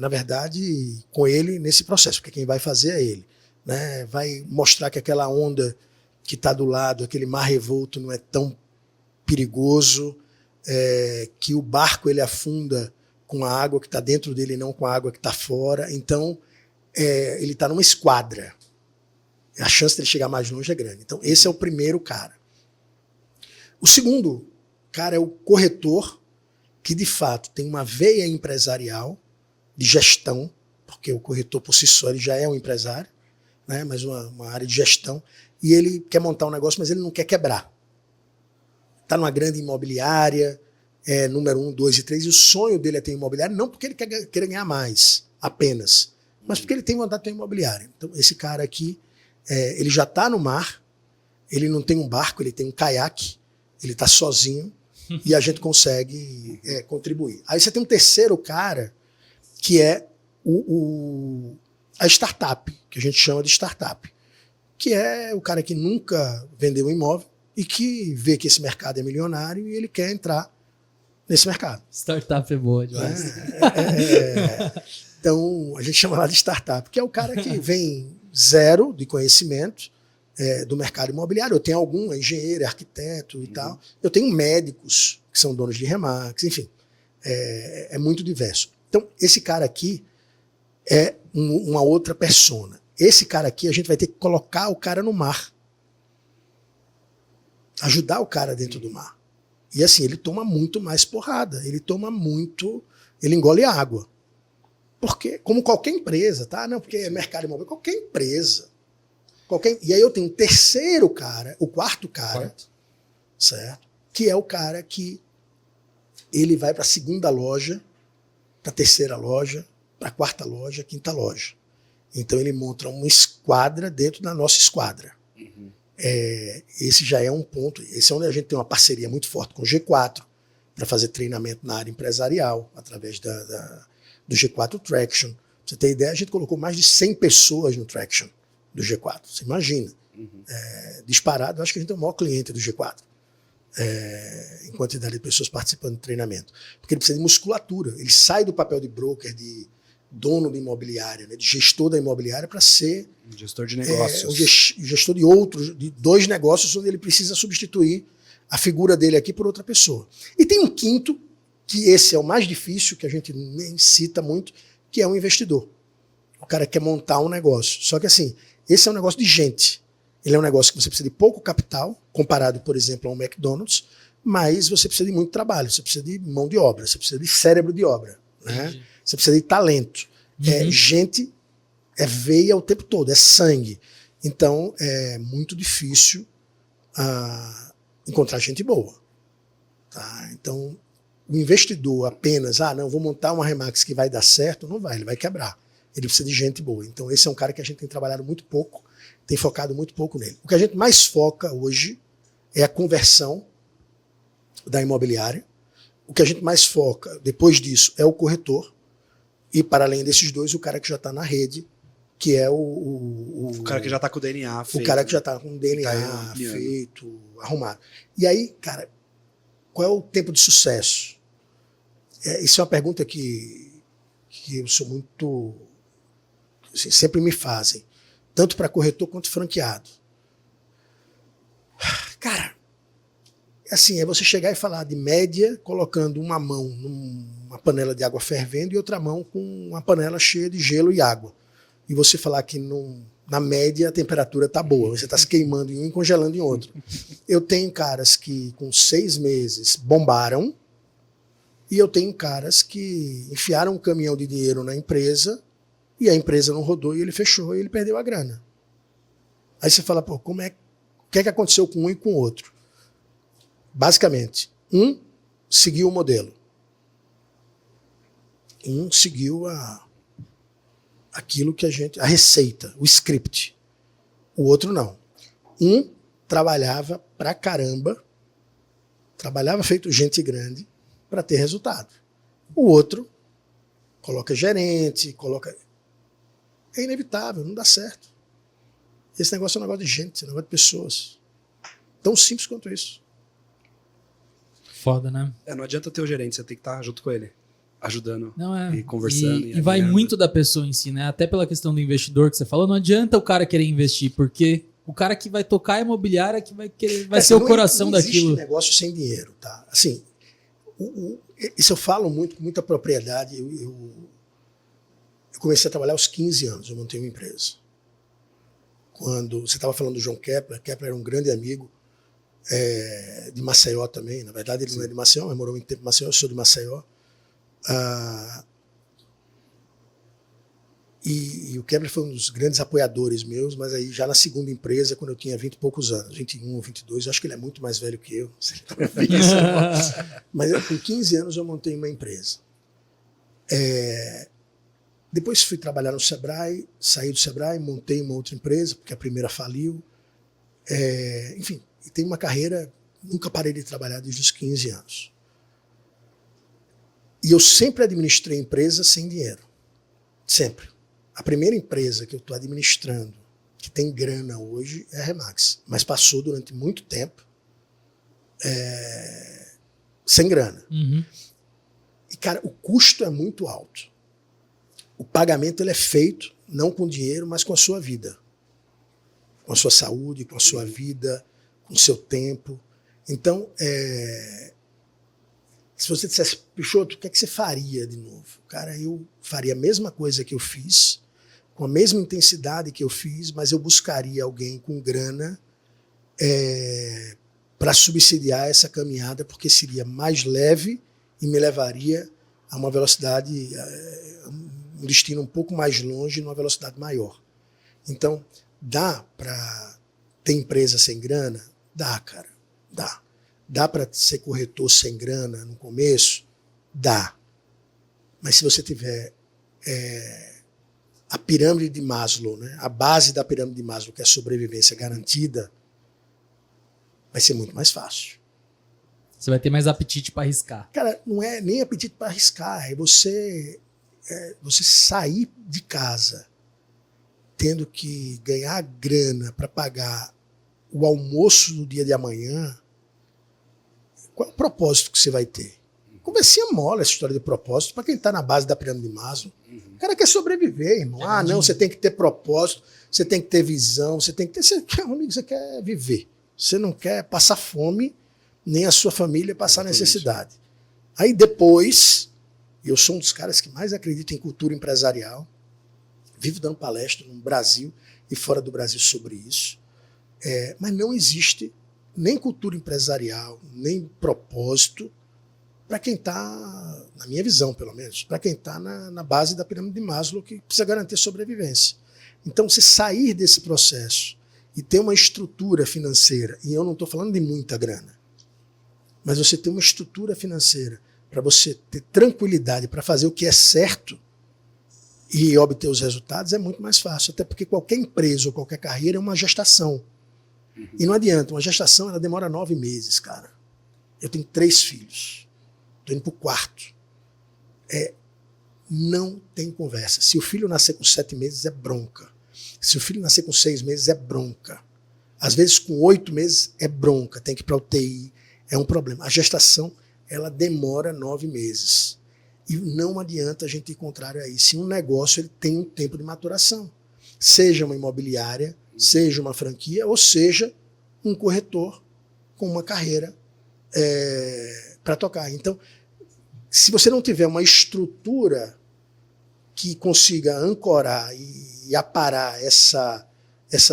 Speaker 3: na verdade, com ele nesse processo, porque quem vai fazer é ele, né? Vai mostrar que aquela onda que está do lado, aquele mar revolto não é tão perigoso, que o barco ele afunda com a água que está dentro dele e não com a água que está fora. Então, ele está numa esquadra. A chance dele chegar mais longe é grande. Então, esse é o primeiro cara. O segundo cara é o corretor, que de fato tem uma veia empresarial de gestão, porque o corretor por si só ele já é um empresário, né? Mas uma área de gestão, e ele quer montar um negócio, mas ele não quer quebrar. Está numa grande imobiliária, número 1, 2 e 3, e o sonho dele é ter imobiliária, não porque ele quer ganhar mais, apenas, mas porque ele tem vontade de ter imobiliária. Então, esse cara aqui, ele já está no mar, ele não tem um barco, ele tem um caiaque, ele está sozinho, e a gente consegue contribuir. Aí você tem um terceiro cara, que é a startup, que a gente chama de startup, que é o cara que nunca vendeu um imóvel e que vê que esse mercado é milionário e ele quer entrar nesse mercado.
Speaker 2: Startup é boa demais.
Speaker 3: Então, a gente chama lá de startup, que é o cara que vem zero de conhecimento do mercado imobiliário. Eu tenho algum engenheiro, arquiteto e tal. Eu tenho médicos que são donos de Remax, enfim. É muito diverso. Então, esse cara aqui é uma outra persona. Esse cara aqui, a gente vai ter que colocar o cara no mar. Ajudar o cara dentro do mar. E assim, ele toma muito mais porrada. Ele engole água. Porque, como qualquer empresa, tá? Não, porque é mercado imobiliário. Qualquer empresa. E aí eu tenho um terceiro cara, o quarto cara, certo? Que é o cara que ele vai para a segunda loja, para a terceira loja, para a quarta loja, quinta loja. Então ele monta uma esquadra dentro da nossa esquadra.
Speaker 1: Uhum.
Speaker 3: Esse já é um ponto. Esse é onde a gente tem uma parceria muito forte com o G4 para fazer treinamento na área empresarial, através do G4 Traction. Pra você ter ideia, a gente colocou mais de 100 pessoas no Traction do G4. Você imagina.
Speaker 1: Uhum.
Speaker 3: Disparado, eu acho que a gente é o maior cliente do G4. Em quantidade de pessoas participando do treinamento. Porque ele precisa de musculatura. Ele sai do papel de broker, de dono de imobiliária, né, de gestor da imobiliária, para ser
Speaker 1: gestor de negócios.
Speaker 3: Um gestor de 2 negócios, onde ele precisa substituir a figura dele aqui por outra pessoa. E tem um quinto, que esse é o mais difícil, que a gente nem cita muito, que é um investidor. O cara quer montar um negócio. Só que assim, esse é um negócio de gente. Ele é um negócio que você precisa de pouco capital, comparado, por exemplo, a um McDonald's, mas você precisa de muito trabalho, você precisa de mão de obra, você precisa de cérebro de obra, né? Você precisa de talento. Gente É veia o tempo todo, é sangue. Então, é muito difícil encontrar gente boa. Tá? Então, o investidor apenas, não, vou montar uma Remax que vai dar certo, não vai, ele vai quebrar. Ele precisa de gente boa. Então, esse é um cara que a gente tem trabalhado muito pouco, tem focado muito pouco nele. O que a gente mais foca hoje é a conversão da imobiliária. O que a gente mais foca, depois disso, é o corretor. E, para além desses dois, o cara que já está na rede, que é o
Speaker 1: cara que já está com o DNA feito.
Speaker 3: O cara que já está com o DNA feito, arrumado. E aí, cara, qual é o tempo de sucesso? Isso é uma pergunta que eu sou muito... Assim, sempre me fazem. Tanto para corretor quanto franqueado. Cara, assim, é você chegar e falar de média colocando uma mão numa panela de água fervendo e outra mão com uma panela cheia de gelo e água. E você falar que na média a temperatura tá boa, você está se queimando em um e congelando em outro. Eu tenho caras que com 6 meses bombaram e eu tenho caras que enfiaram um caminhão de dinheiro na empresa e a empresa não rodou e ele fechou e ele perdeu a grana. Aí você fala, pô, o que é que aconteceu com um e com o outro? Basicamente, um seguiu o modelo. Um seguiu aquilo que a receita, o script. O outro não. Um trabalhava pra caramba, trabalhava feito gente grande para ter resultado. O outro coloca gerente, é inevitável, não dá certo. Esse negócio é um negócio de gente, é um negócio de pessoas. Tão simples quanto isso.
Speaker 2: Foda, né?
Speaker 1: Não adianta ter o gerente, você tem que estar junto com ele, ajudando e
Speaker 2: conversando.
Speaker 1: E
Speaker 2: vai muito da pessoa em si, né? Até pela questão do investidor que você falou, não adianta o cara querer investir, porque o cara que vai tocar a imobiliária que vai ser o coração daquilo.
Speaker 3: Não existe negócio sem dinheiro, tá? Assim, isso eu falo muito, com muita propriedade. Eu comecei a trabalhar aos 15 anos, eu montei uma empresa. Quando você estava falando do João Kepler era um grande amigo de Maceió também. Na verdade, ele não é de Maceió, mas morou muito tempo em Maceió, eu sou de Maceió. E o Kepler foi um dos grandes apoiadores meus, mas aí já na segunda empresa, quando eu tinha 20 e poucos anos, 21, 22, eu acho que ele é muito mais velho que eu. Mas com 15 anos eu montei uma empresa. Depois fui trabalhar no Sebrae, saí do Sebrae, montei uma outra empresa, porque a primeira faliu. Enfim, e tenho uma carreira, nunca parei de trabalhar desde os 15 anos. E eu sempre administrei empresas sem dinheiro. Sempre. A primeira empresa que eu estou administrando, que tem grana hoje, é a Remax. Mas passou durante muito tempo sem grana.
Speaker 2: Uhum.
Speaker 3: E, cara, o custo é muito alto. O pagamento ele é feito não com dinheiro, mas com a sua vida. Com a sua saúde, com a sua vida, com o seu tempo. Então, se você dissesse, Peixoto, o que é que você faria de novo? Cara, eu faria a mesma coisa que eu fiz, com a mesma intensidade que eu fiz, mas eu buscaria alguém com grana para subsidiar essa caminhada, porque seria mais leve e me levaria a uma velocidade, um destino um pouco mais longe, numa velocidade maior. Então, dá para ter empresa sem grana? Dá, cara, dá. Dá para ser corretor sem grana no começo? Dá. Mas se você tiver a pirâmide de Maslow, né? A base da pirâmide de Maslow, que é a sobrevivência garantida, vai ser muito mais fácil.
Speaker 2: Você vai ter mais apetite para arriscar.
Speaker 3: Cara, não é nem apetite para arriscar, é você sair de casa tendo que ganhar grana para pagar o almoço do dia de amanhã. Qual é o propósito que você vai ter? Conversinha mole essa história de propósito para quem está na base da pirâmide de Maslow. O cara quer sobreviver, irmão. Não, você tem que ter propósito, você tem que ter visão, você tem que ter... Você quer viver. Você não quer passar fome, nem a sua família passar necessidade. Aí depois, eu sou um dos caras que mais acredita em cultura empresarial, vivo dando palestra no Brasil e fora do Brasil sobre isso, mas não existe nem cultura empresarial, nem propósito para quem está, na minha visão pelo menos, para quem está na base da pirâmide de Maslow, que precisa garantir sobrevivência. Então, você sair desse processo e ter uma estrutura financeira, e eu não estou falando de muita grana, mas você ter uma estrutura financeira para você ter tranquilidade para fazer o que é certo e obter os resultados é muito mais fácil. Até porque qualquer empresa ou qualquer carreira é uma gestação. E não adianta, uma gestação ela demora 9 meses, cara. Eu tenho 3 filhos. Estou indo para o 4º. Não tem conversa. Se o filho nascer com 7 meses, é bronca. Se o filho nascer com 6 meses, é bronca. Às vezes, com 8 meses, é bronca. Tem que ir para a UTI. É um problema. A gestação, ela demora 9 meses. E não adianta a gente ir contrário a isso. Um negócio ele tem um tempo de maturação. Seja uma imobiliária, seja uma franquia, ou seja um corretor com uma carreira para tocar. Então, se você não tiver uma estrutura que consiga ancorar e aparar essa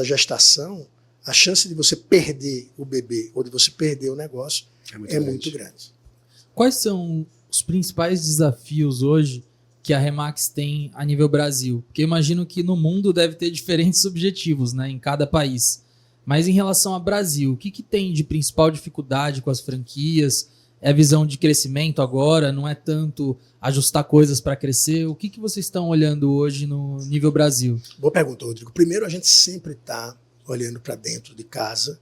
Speaker 3: gestação, a chance de você perder o bebê ou de você perder o negócio é muito grande.
Speaker 2: Quais são os principais desafios hoje que a Remax tem a nível Brasil? Porque eu imagino que no mundo deve ter diferentes objetivos, né, em cada país. Mas em relação ao Brasil, o que tem de principal dificuldade com as franquias? É a visão de crescimento agora? Não é tanto ajustar coisas para crescer? O que vocês estão olhando hoje no nível Brasil?
Speaker 3: Boa pergunta, Rodrigo. Primeiro, a gente sempre está olhando para dentro de casa,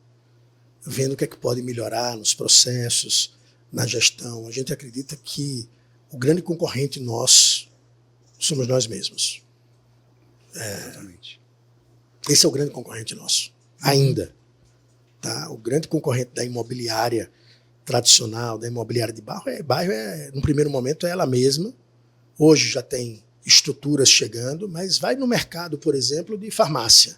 Speaker 3: vendo o que é que pode melhorar nos processos, na gestão. A gente acredita que o grande concorrente nosso somos nós mesmos.
Speaker 1: Exatamente.
Speaker 3: Esse é o grande concorrente nosso, ainda. Tá? O grande concorrente da imobiliária tradicional, da imobiliária de bairro, no primeiro momento, é ela mesma. Hoje já tem estruturas chegando, mas vai no mercado, por exemplo, de farmácia.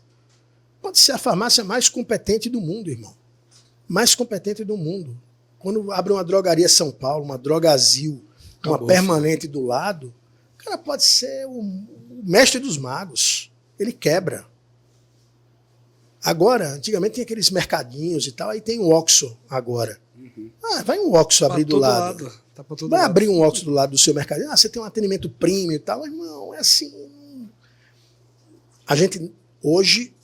Speaker 3: Pode ser a farmácia mais competente do mundo, irmão. Mais competente do mundo. Quando abre uma drogaria São Paulo, uma Drogazil, uma permanente do lado, o cara pode ser o mestre dos magos. Ele quebra. Agora, antigamente tinha aqueles mercadinhos e tal, aí tem o Oxxo agora. Vai um Oxxo abrir do lado.
Speaker 1: Tá pra todo
Speaker 3: Vai
Speaker 1: lado.
Speaker 3: abrir um Oxxo do lado do seu mercadinho. Você tem um atendimento premium e tal. Irmão, é assim. A gente, hoje,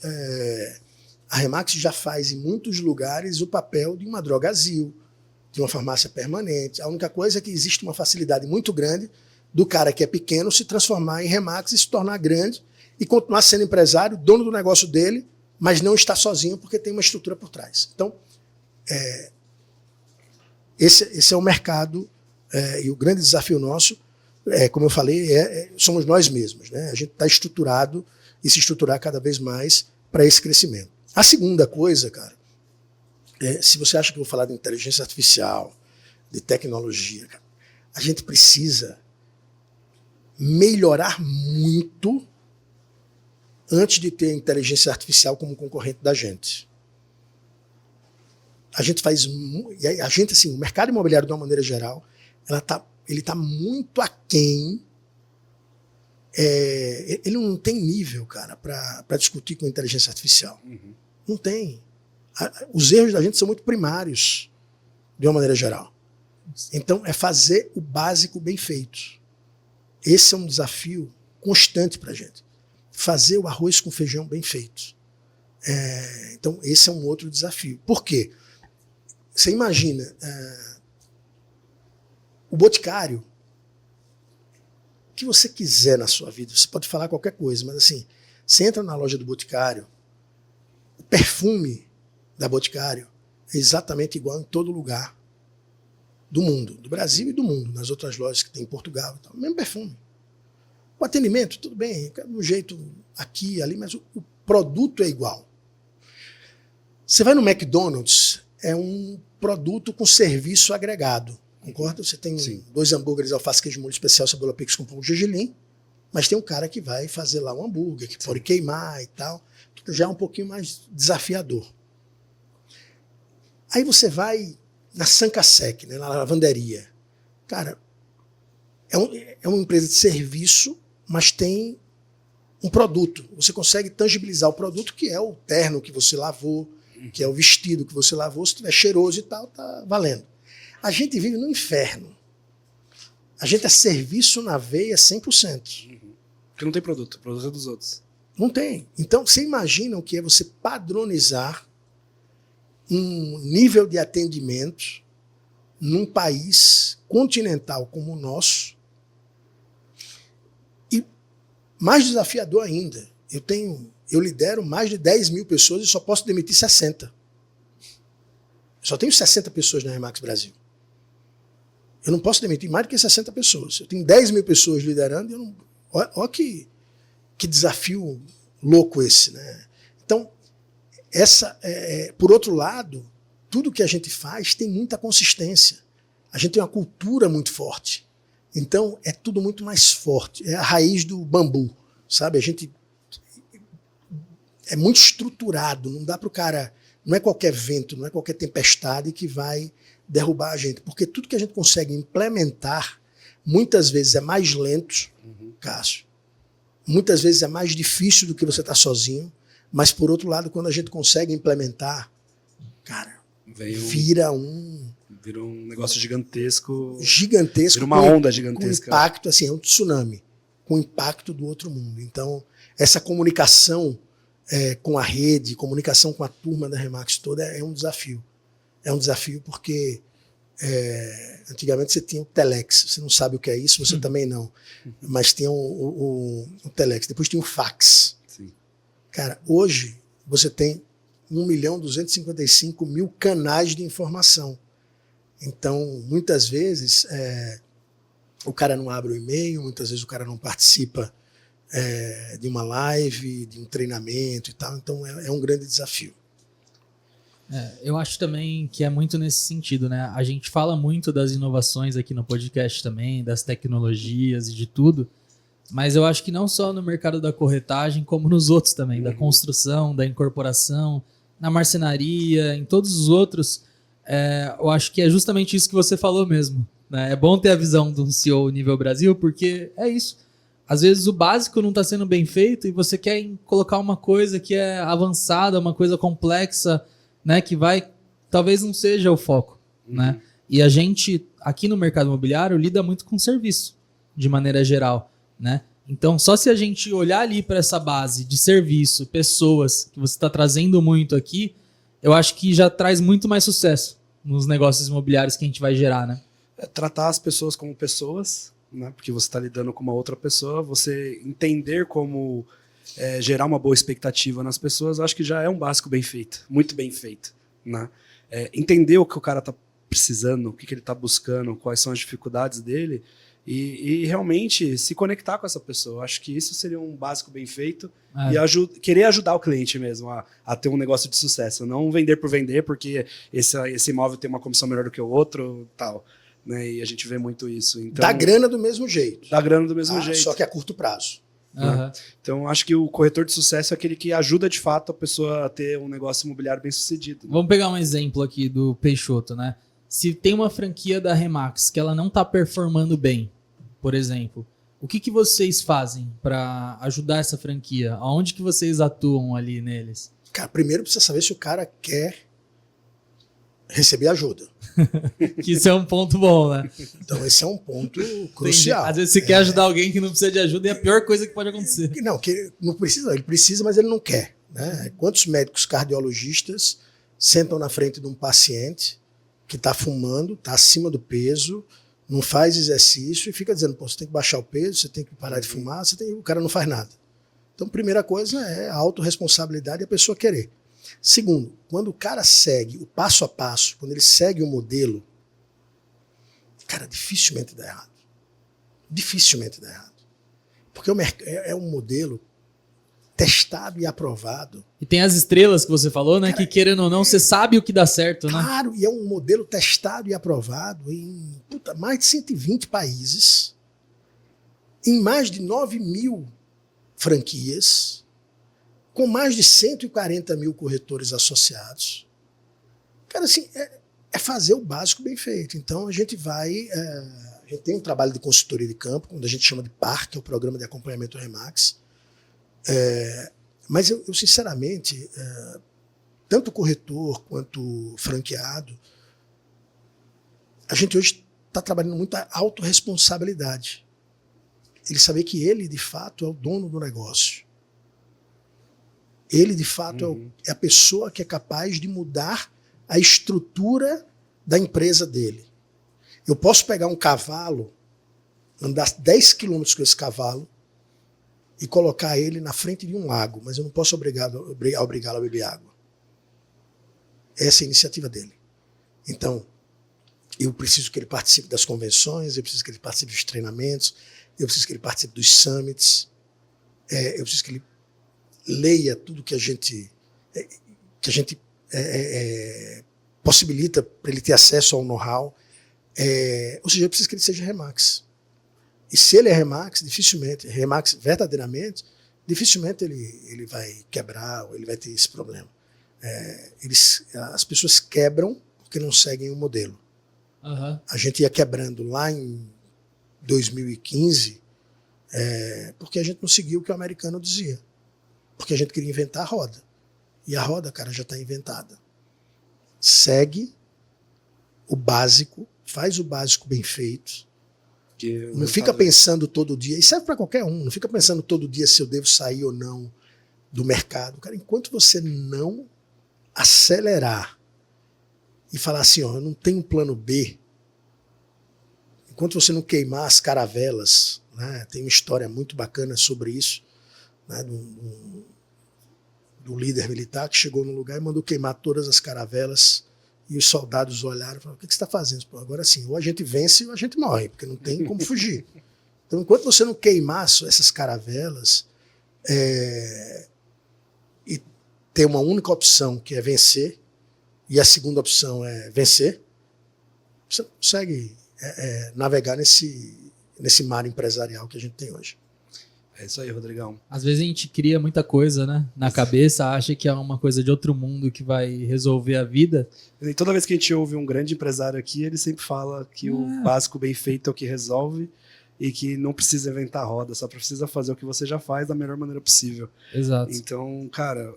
Speaker 3: a Remax já faz em muitos lugares o papel de uma Drogazil, de uma farmácia permanente. A única coisa é que existe uma facilidade muito grande do cara que é pequeno se transformar em Remax e se tornar grande e continuar sendo empresário, dono do negócio dele, mas não está sozinho porque tem uma estrutura por trás. Então, esse é o mercado e o grande desafio nosso, como eu falei, somos nós mesmos. Né? A gente está estruturado e se estruturar cada vez mais para esse crescimento. A segunda coisa, cara, se você acha que eu vou falar de inteligência artificial, de tecnologia, cara, a gente precisa melhorar muito antes de ter a inteligência artificial como concorrente da gente. A gente faz... A gente, assim, o mercado imobiliário, de uma maneira geral, ele está muito aquém. Ele não tem nível, cara, para discutir com inteligência artificial. Não tem. Os erros da gente são muito primários, de uma maneira geral. Então, é fazer o básico bem feito. Esse é um desafio constante para a gente. Fazer o arroz com feijão bem feito. Então, esse é um outro desafio. Por quê? Você imagina, o Boticário, o que você quiser na sua vida, você pode falar qualquer coisa, mas assim, você entra na loja do Boticário, o perfume da Boticário é exatamente igual em todo lugar do mundo, do Brasil e do mundo, nas outras lojas que tem em Portugal e tal, mesmo perfume. O atendimento, tudo bem, de um jeito aqui, ali, mas o produto é igual. Você vai no McDonald's, é um produto com serviço agregado, concorda? Você tem 2 hambúrgueres, alface, queijo, molho especial, cebola pix com pão de gergelim, mas tem um cara que vai fazer lá um hambúrguer, que pode queimar e tal, que já é um pouquinho mais desafiador. Aí você vai na Sancasec, né, na lavanderia. Cara, é uma empresa de serviço, mas tem um produto. Você consegue tangibilizar o produto, que é o terno que você lavou, que é o vestido que você lavou. Se estiver cheiroso e tal, tá valendo. A gente vive no inferno. A gente é serviço na veia 100%.
Speaker 1: Porque não tem produto, o produto é dos outros.
Speaker 3: Não tem. Então, você imagina o que é você padronizar um nível de atendimento num país continental como o nosso. E mais desafiador ainda, eu lidero mais de 10 mil pessoas e só posso demitir 60. Eu só tenho 60 pessoas na Remax Brasil. Eu não posso demitir mais do que 60 pessoas. Eu tenho 10 mil pessoas liderando e eu não... Olha que desafio louco esse, né? Então, por outro lado, tudo que a gente faz tem muita consistência. A gente tem uma cultura muito forte. Então, é tudo muito mais forte. É a raiz do bambu, sabe? A gente é muito estruturado. Não dá para o cara... Não é qualquer vento, não é qualquer tempestade que vai derrubar a gente. Porque tudo que a gente consegue implementar, muitas vezes é mais lento, Cássio. Muitas vezes é mais difícil do que você estar sozinho. Mas, por outro lado, quando a gente consegue implementar, cara, vira um
Speaker 1: negócio gigantesco.
Speaker 3: Gigantesco.
Speaker 1: Vira uma onda gigantesca.
Speaker 3: Com impacto, assim, é um tsunami. Com impacto do outro mundo. Então, essa comunicação com a rede, comunicação com a turma da Remax toda é um desafio. É um desafio porque antigamente você tinha o Telex. Você não sabe o que é isso, você também não. Mas tinha o Telex. Depois tinha o fax.
Speaker 1: Sim.
Speaker 3: Cara, hoje você tem 1.255.000 canais de informação. Então, muitas vezes, o cara não abre o e-mail, muitas vezes o cara não participa de uma live, de um treinamento e tal. Então, é um grande desafio.
Speaker 2: Eu acho também que é muito nesse sentido, né? A gente fala muito das inovações aqui no podcast também, das tecnologias e de tudo, mas eu acho que não só no mercado da corretagem, como nos outros também, da construção, da incorporação, na marcenaria, em todos os outros, eu acho que é justamente isso que você falou mesmo, né? É bom ter a visão de um CEO nível Brasil, porque é isso. Às vezes o básico não está sendo bem feito e você quer colocar uma coisa que é avançada, uma coisa complexa, né, que talvez não seja o foco, né? E a gente, aqui no mercado imobiliário, lida muito com serviço, de maneira geral, né? Então, só se a gente olhar ali para essa base de serviço, pessoas, que você está trazendo muito aqui, eu acho que já traz muito mais sucesso nos negócios imobiliários que a gente vai gerar, né?
Speaker 1: Tratar as pessoas como pessoas, né? Porque você está lidando com uma outra pessoa, você entender como gerar uma boa expectativa nas pessoas, eu acho que já é um básico bem feito, muito bem feito, né? Entender o que o cara está precisando, o que ele está buscando, quais são as dificuldades dele e realmente se conectar com essa pessoa. Eu acho que isso seria um básico bem feito e querer ajudar o cliente mesmo a ter um negócio de sucesso, não vender por vender porque esse imóvel tem uma comissão melhor do que o outro, tal, né? E a gente vê muito isso. Então,
Speaker 3: dá grana do mesmo jeito.
Speaker 1: Dá grana do mesmo jeito.
Speaker 3: Só que a curto prazo.
Speaker 1: Né? Então, acho que o corretor de sucesso é aquele que ajuda de fato a pessoa a ter um negócio imobiliário bem sucedido. Né?
Speaker 2: Vamos pegar um exemplo aqui do Peixoto, né? Se tem uma franquia da Remax que ela não está performando bem, por exemplo, o que vocês fazem para ajudar essa franquia? Aonde que vocês atuam ali neles?
Speaker 3: Cara, primeiro precisa saber se o cara quer receber ajuda.
Speaker 2: Que isso é um ponto bom, né?
Speaker 3: Então esse é um ponto crucial.
Speaker 2: Às vezes você quer ajudar alguém que não precisa de ajuda e é a pior coisa que pode acontecer.
Speaker 3: Que não precisa, ele precisa, mas ele não quer. Né? Quantos médicos cardiologistas sentam na frente de um paciente que está fumando, está acima do peso, não faz exercício e fica dizendo, pô, você tem que baixar o peso, você tem que parar de fumar, o cara não faz nada. Então, primeira coisa é a autorresponsabilidade e a pessoa querer. Segundo, quando o cara segue o passo a passo, quando ele segue o modelo, cara, dificilmente dá errado. Dificilmente dá errado. Porque é um modelo testado e aprovado.
Speaker 2: E tem as estrelas que você falou, né? Cara, que querendo ou não, você sabe o que dá certo,
Speaker 3: claro,
Speaker 2: né?
Speaker 3: Claro, e é um modelo testado e aprovado em mais de 120 países, em mais de 9 mil franquias, com mais de 140 mil corretores associados. Cara, assim, é fazer o básico bem feito. Então, a gente a gente tem um trabalho de consultoria de campo, quando a gente chama de PAR, que é o Programa de Acompanhamento Remax. Mas eu sinceramente, tanto corretor quanto franqueado, a gente hoje está trabalhando muito a autorresponsabilidade. Ele saber que ele, de fato, é o dono do negócio. Ele, de fato, é a pessoa que é capaz de mudar a estrutura da empresa dele. Eu posso pegar um cavalo, andar 10 quilômetros com esse cavalo e colocar ele na frente de um lago, mas eu não posso obrigá-lo a beber água. Essa é a iniciativa dele. Então, eu preciso que ele participe das convenções, eu preciso que ele participe dos treinamentos, eu preciso que ele participe dos summits, eu preciso que ele leia tudo que a gente possibilita para ele ter acesso ao know-how. Ou seja, eu preciso que ele seja Remax. E se ele é Remax, verdadeiramente, dificilmente ele vai quebrar ou ele vai ter esse problema. As pessoas quebram porque não seguem o modelo.
Speaker 2: Uhum.
Speaker 3: A gente ia quebrando lá em 2015 porque a gente não seguiu o que o americano dizia. Porque a gente queria inventar a roda. E a roda, cara, já está inventada. Segue o básico, faz o básico bem feito. Não fica pensando todo dia, e serve para qualquer um, não fica pensando todo dia se eu devo sair ou não do mercado. Cara, enquanto você não acelerar e falar assim, ó, eu não tenho plano B, enquanto você não queimar as caravelas, né, tem uma história muito bacana sobre isso, né, do líder militar que chegou num lugar e mandou queimar todas as caravelas. E os soldados olharam e falaram, o que você está fazendo? Pô, agora sim, ou a gente vence ou a gente morre, porque não tem como fugir. Então, enquanto você não queimar essas caravelas e ter uma única opção, que é vencer, e a segunda opção é vencer, você não consegue navegar nesse mar empresarial que a gente tem hoje.
Speaker 1: É isso aí, Rodrigão.
Speaker 2: Às vezes a gente cria muita coisa, né, na cabeça, acha que é uma coisa de outro mundo que vai resolver a vida.
Speaker 1: E toda vez que a gente ouve um grande empresário aqui, ele sempre fala que o básico bem feito é o que resolve e que não precisa inventar roda, só precisa fazer o que você já faz da melhor maneira possível.
Speaker 2: Exato.
Speaker 1: Então, cara,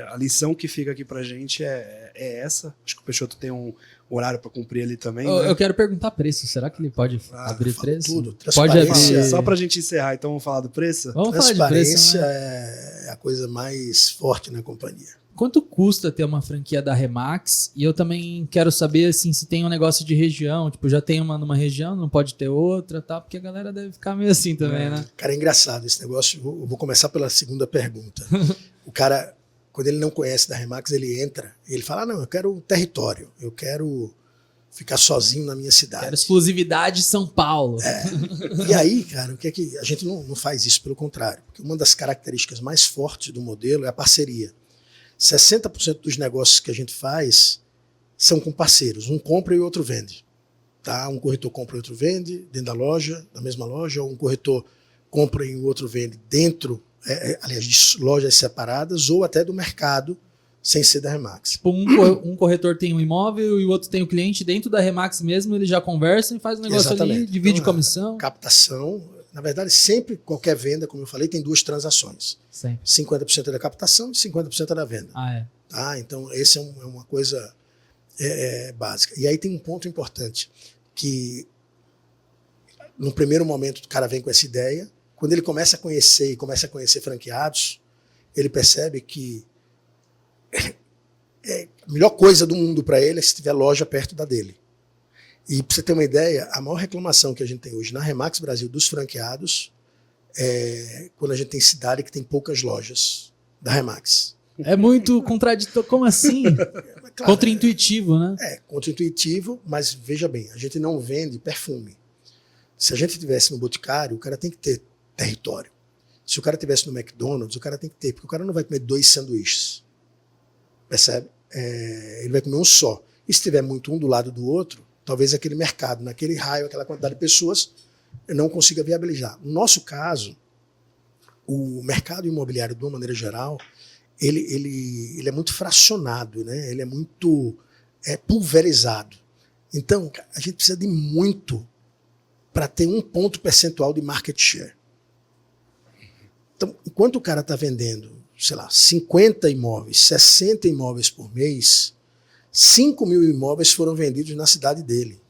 Speaker 1: a lição que fica aqui pra gente é essa. Acho que o Peixoto tem um horário para cumprir ali também. Né?
Speaker 2: Eu quero perguntar preço. Será que ele pode abrir preço?
Speaker 3: Tudo.
Speaker 2: Pode abrir.
Speaker 1: Só pra gente encerrar, então vamos falar do preço?
Speaker 2: Vamos falar de preço, né?
Speaker 3: É a coisa mais forte na companhia.
Speaker 2: Quanto custa ter uma franquia da Remax? E eu também quero saber assim, se tem um negócio de região, tipo, já tem uma numa região, não pode ter outra, tá? Porque a galera deve ficar meio assim também, né?
Speaker 3: Cara, é engraçado esse negócio. Eu vou começar pela segunda pergunta. O cara, quando ele não conhece da Remax, ele entra e ele fala, não, eu quero um território, eu quero ficar sozinho na minha cidade.
Speaker 2: Quero exclusividade São Paulo.
Speaker 3: E aí, cara, o que é que a gente não faz isso, pelo contrário. Porque uma das características mais fortes do modelo é a parceria. 60% dos negócios que a gente faz são com parceiros. Um compra e o outro vende. Tá? Um corretor compra e o outro vende dentro da loja, da mesma loja, ou um corretor compra e o outro vende dentro, aliás, de lojas separadas, ou até do mercado, sem ser da Remax.
Speaker 2: Tipo, um corretor tem um imóvel e o outro tem o cliente dentro da Remax mesmo, eles já conversam e fazem um negócio ali, divide
Speaker 3: então,
Speaker 2: comissão.
Speaker 3: Captação. Na verdade, sempre, qualquer venda, como eu falei, tem duas transações.
Speaker 2: Sempre.
Speaker 3: 50% é da captação e 50% é da venda.
Speaker 2: Tá?
Speaker 3: Então, essa é uma coisa básica. E aí tem um ponto importante, que no primeiro momento o cara vem com essa ideia, quando ele começa a conhecer franqueados, ele percebe que a melhor coisa do mundo para ele é se tiver loja perto da dele. E para você ter uma ideia, a maior reclamação que a gente tem hoje na Remax Brasil dos franqueados é quando a gente tem cidade que tem poucas lojas da Remax.
Speaker 2: É muito contraditório. Como assim?
Speaker 3: Claro,
Speaker 2: contra-intuitivo, né?
Speaker 3: Contra-intuitivo, mas veja bem, a gente não vende perfume. Se a gente estivesse no Boticário, o cara tem que ter território. Se o cara estivesse no McDonald's, o cara tem que ter, porque o cara não vai comer 2 sanduíches. Percebe? Ele vai comer um só. E se tiver muito um do lado do outro, talvez aquele mercado, naquele raio, aquela quantidade de pessoas, não consiga viabilizar. No nosso caso, o mercado imobiliário, de uma maneira geral, ele é muito fracionado, né? Ele é muito pulverizado. Então, a gente precisa de muito para ter um ponto percentual de market share. Então, enquanto o cara está vendendo, sei lá, 50 imóveis, 60 imóveis por mês, 5.000 imóveis foram vendidos na cidade dele.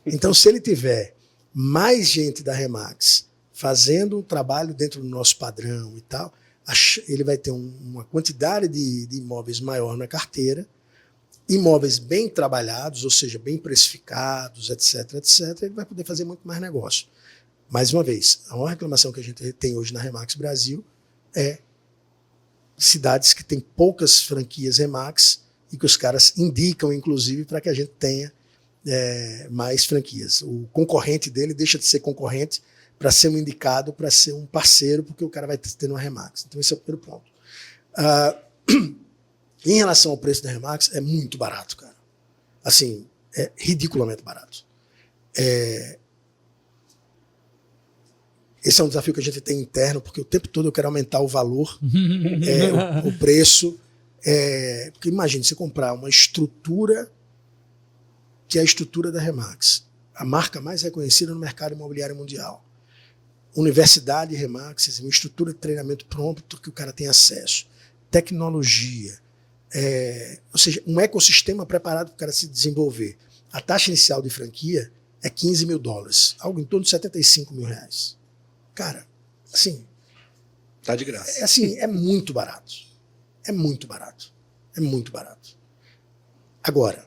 Speaker 3: Então, se ele tiver mais gente da Remax fazendo um trabalho dentro do nosso padrão e tal, ele vai ter uma quantidade de imóveis maior na carteira, imóveis bem trabalhados, ou seja, bem precificados, etc, etc, ele vai poder fazer muito mais negócio. Mais uma vez, a maior reclamação que a gente tem hoje na Remax Brasil é cidades que têm poucas franquias Remax e que os caras indicam, inclusive, para que a gente tenha mais franquias. O concorrente dele deixa de ser concorrente para ser um indicado, para ser um parceiro, porque o cara vai ter uma Remax. Então, esse é o primeiro ponto. Em relação ao preço da Remax, é muito barato, cara. Assim, é ridiculamente barato. Esse é um desafio que a gente tem interno, porque o tempo todo eu quero aumentar o valor, o preço. Porque imagine, você comprar uma estrutura que é a estrutura da Remax, a marca mais reconhecida no mercado imobiliário mundial. Universidade Remax, uma estrutura de treinamento pronto que o cara tem acesso. Tecnologia. Ou seja, um ecossistema preparado para o cara se desenvolver. A taxa inicial de franquia é $15 mil, algo em torno de R$75 mil. Cara, assim...
Speaker 1: Tá de graça.
Speaker 3: É muito barato. É muito barato. É muito barato. Agora,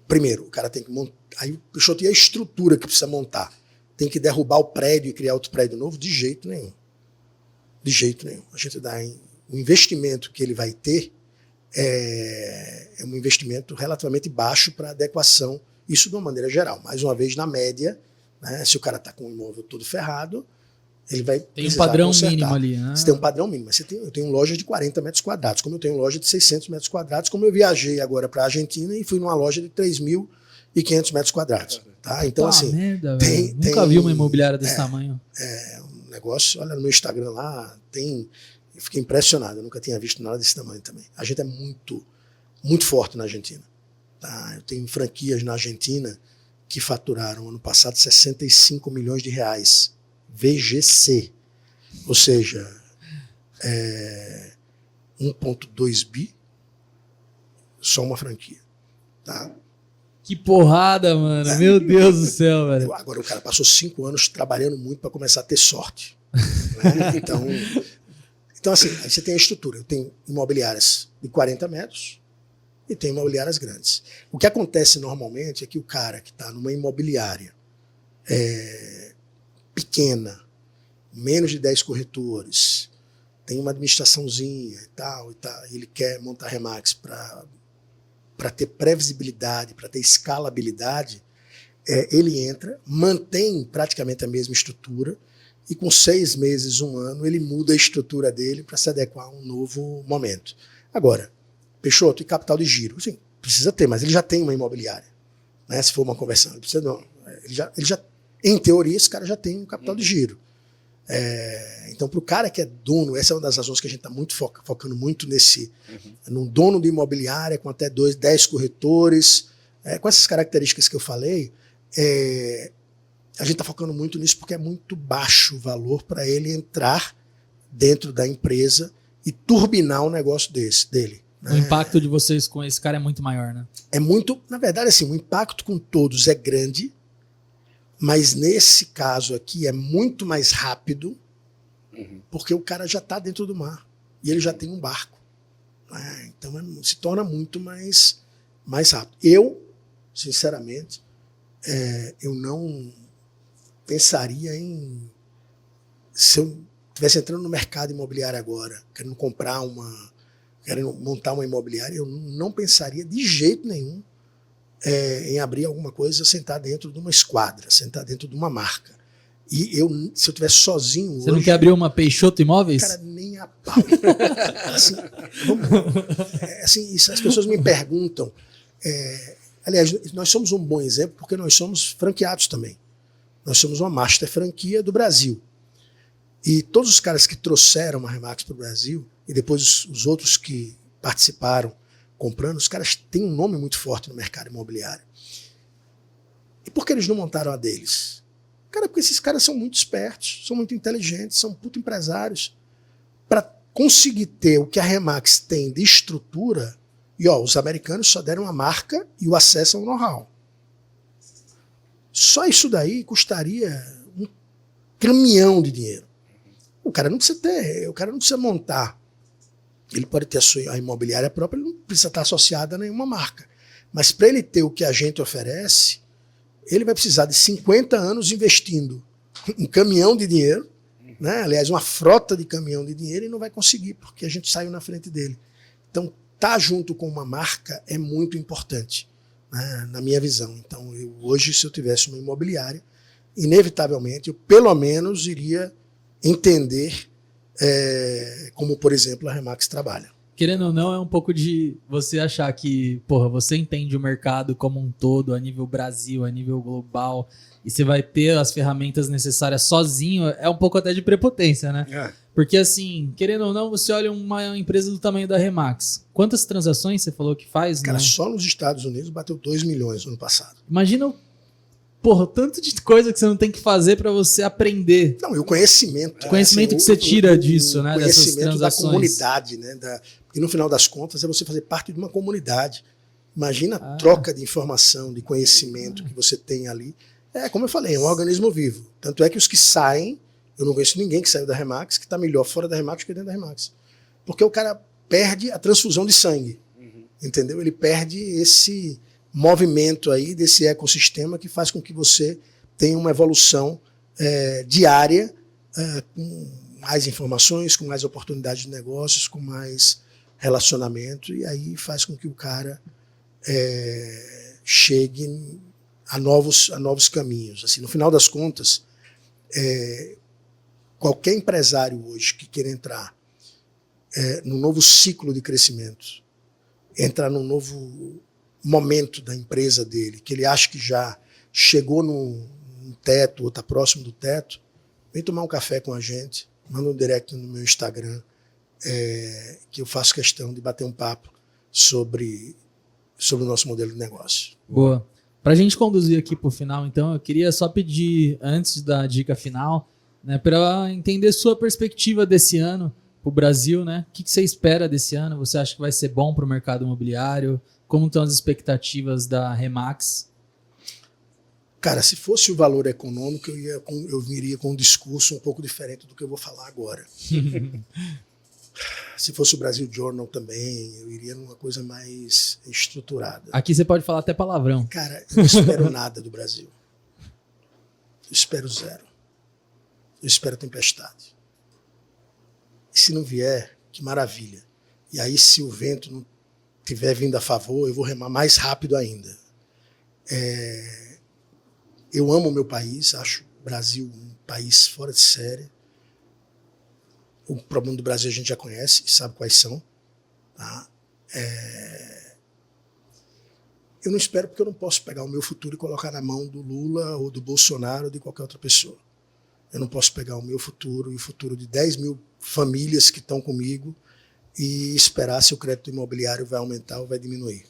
Speaker 3: primeiro, o cara tem que montar... Aí o Peixoto, e a estrutura que precisa montar? Tem que derrubar o prédio e criar outro prédio novo? De jeito nenhum. De jeito nenhum. A gente dá o investimento que ele vai ter é um investimento relativamente baixo para adequação, isso de uma maneira geral. Mais uma vez, na média, né, se o cara está com o imóvel todo ferrado, ele vai
Speaker 2: tem um padrão
Speaker 3: consertar.
Speaker 2: Mínimo ali, né?
Speaker 3: Você tem um padrão mínimo. Mas eu tenho loja de 40 metros quadrados, como eu tenho loja de 600 metros quadrados, como eu viajei agora para a Argentina e fui numa loja de 3.500 metros quadrados. Tá? Então, assim...
Speaker 2: Merda, nunca vi uma imobiliária desse tamanho.
Speaker 3: É um negócio... Olha, no meu Instagram lá, tem... Eu fiquei impressionado, eu nunca tinha visto nada desse tamanho também. A gente é muito, muito forte na Argentina. Tá? Eu tenho franquias na Argentina que faturaram ano passado R$65 milhões. VGC. Ou seja, 1,2 bi, só uma franquia. Tá?
Speaker 2: Que porrada, mano. Meu Deus do céu, velho.
Speaker 3: Agora o cara passou 5 anos trabalhando muito para começar a ter sorte. Né? Então, assim, aí você tem a estrutura. Eu tenho imobiliárias de 40 metros e tenho imobiliárias grandes. O que acontece normalmente é que o cara que está numa imobiliária pequena, menos de 10 corretores, tem uma administraçãozinha e tal, e ele quer montar Remax para ter previsibilidade, para ter escalabilidade, ele entra, mantém praticamente a mesma estrutura, e com 6 meses, 1 ano, ele muda a estrutura dele para se adequar a um novo momento. Agora, Peixoto, e capital de giro? Sim, precisa ter, mas ele já tem uma imobiliária. Né, se for uma conversão. Ele precisa, não, ele já, em teoria, esse cara já tem um capital de giro. Então, para o cara que é dono, essa é uma das razões que a gente está muito focando muito num dono de imobiliária com até 10 corretores, com essas características que eu falei, a gente está focando muito nisso porque é muito baixo o valor para ele entrar dentro da empresa e turbinar o negócio dele. Né?
Speaker 2: O impacto de vocês com esse cara é muito maior, né?
Speaker 3: É muito, na verdade, assim, o impacto com todos é grande, mas nesse caso aqui é muito mais rápido, porque o cara já está dentro do mar e ele já tem um barco. Né? Então se torna muito mais rápido. Eu, sinceramente, eu não pensaria em... Se eu estivesse entrando no mercado imobiliário agora, querendo montar uma imobiliária, eu não pensaria de jeito nenhum em abrir alguma coisa, sentar dentro de uma esquadra, sentar dentro de uma marca. E se eu estivesse sozinho
Speaker 2: Você não quer abrir uma Peixoto Imóveis?
Speaker 3: Cara, nem a pau. Assim, as pessoas me perguntam... aliás, nós somos um bom exemplo porque nós somos franqueados também. Nós somos uma master franquia do Brasil. E todos os caras que trouxeram a Remax para o Brasil, e depois os outros que participaram comprando, os caras têm um nome muito forte no mercado imobiliário. E por que eles não montaram a deles? Cara, porque esses caras são muito espertos, são muito inteligentes, são puto empresários. Para conseguir ter o que a Remax tem de estrutura, e os americanos só deram a marca e o acesso ao know-how. Só isso daí custaria um caminhão de dinheiro. O cara não precisa montar. Ele pode ter a imobiliária própria, ele não precisa estar associado a nenhuma marca. Mas para ele ter o que a gente oferece, ele vai precisar de 50 anos investindo um caminhão de dinheiro, né? Aliás, uma frota de caminhão de dinheiro, e não vai conseguir, porque a gente saiu na frente dele. Então, estar junto com uma marca é muito importante, né, na minha visão. Então, hoje, se eu tivesse uma imobiliária, inevitavelmente, eu pelo menos iria entender como, por exemplo, a Remax trabalha.
Speaker 2: Querendo ou não, é um pouco de você achar que, porra, você entende o mercado como um todo, a nível Brasil, a nível global, e você vai ter as ferramentas necessárias sozinho, é um pouco até de prepotência, né?
Speaker 1: É.
Speaker 2: Porque assim, querendo ou não, você olha uma empresa do tamanho da Remax. Quantas transações você falou que faz?
Speaker 3: Cara,
Speaker 2: né?
Speaker 3: só nos Estados Unidos bateu 2 milhões no ano passado.
Speaker 2: Imagina, porra, o tanto de coisa que você não tem que fazer para você aprender.
Speaker 3: Não, e o conhecimento.
Speaker 2: O conhecimento que você tira disso, né? Dessas
Speaker 3: conhecimento da
Speaker 2: transações.
Speaker 3: comunidade, né? Porque no final das contas é você fazer parte de uma comunidade. Imagina a troca de informação, de conhecimento que você tem ali. Como eu falei, é um organismo vivo. Tanto é que os que saem, eu não conheço ninguém que saiu da Remax que está melhor fora da Remax que dentro da Remax. Porque o cara perde a transfusão de sangue. Entendeu? Ele perde esse movimento aí, desse ecossistema que faz com que você tenha uma evolução diária, com mais informações, com mais oportunidades de negócios, com mais relacionamento, e aí faz com que o cara chegue a novos caminhos. Assim, no final das contas, qualquer empresário hoje que queira entrar num novo ciclo de crescimento, entrar num novo momento da empresa dele, que ele acha que já chegou num teto ou está próximo do teto, vem tomar um café com a gente, manda um direct no meu Instagram, que eu faço questão de bater um papo sobre o nosso modelo de negócio.
Speaker 2: Boa. Para a gente conduzir aqui para o final, então, eu queria só pedir, antes da dica final, né, para entender sua perspectiva desse ano para o Brasil, né? O que você espera desse ano? Você acha que vai ser bom para o mercado imobiliário? Como estão as expectativas da Remax?
Speaker 3: Cara, se fosse o valor econômico, eu viria com um discurso um pouco diferente do que eu vou falar agora. Se fosse o Brasil Journal também, eu iria numa coisa mais estruturada.
Speaker 2: Aqui você pode falar até palavrão.
Speaker 3: Cara, eu não espero nada do Brasil. Eu espero zero. Eu espero tempestade. E se não vier, que maravilha. E aí, se o vento não estiver vindo a favor, eu vou remar mais rápido ainda. Eu amo o meu país, acho o Brasil um país fora de série. O problema do Brasil a gente já conhece, sabe quais são. Tá? Eu não espero porque eu não posso pegar o meu futuro e colocar na mão do Lula ou do Bolsonaro ou de qualquer outra pessoa. Eu não posso pegar o meu futuro e o futuro de 10 mil famílias que estão comigo e esperar se o crédito imobiliário vai aumentar ou vai diminuir.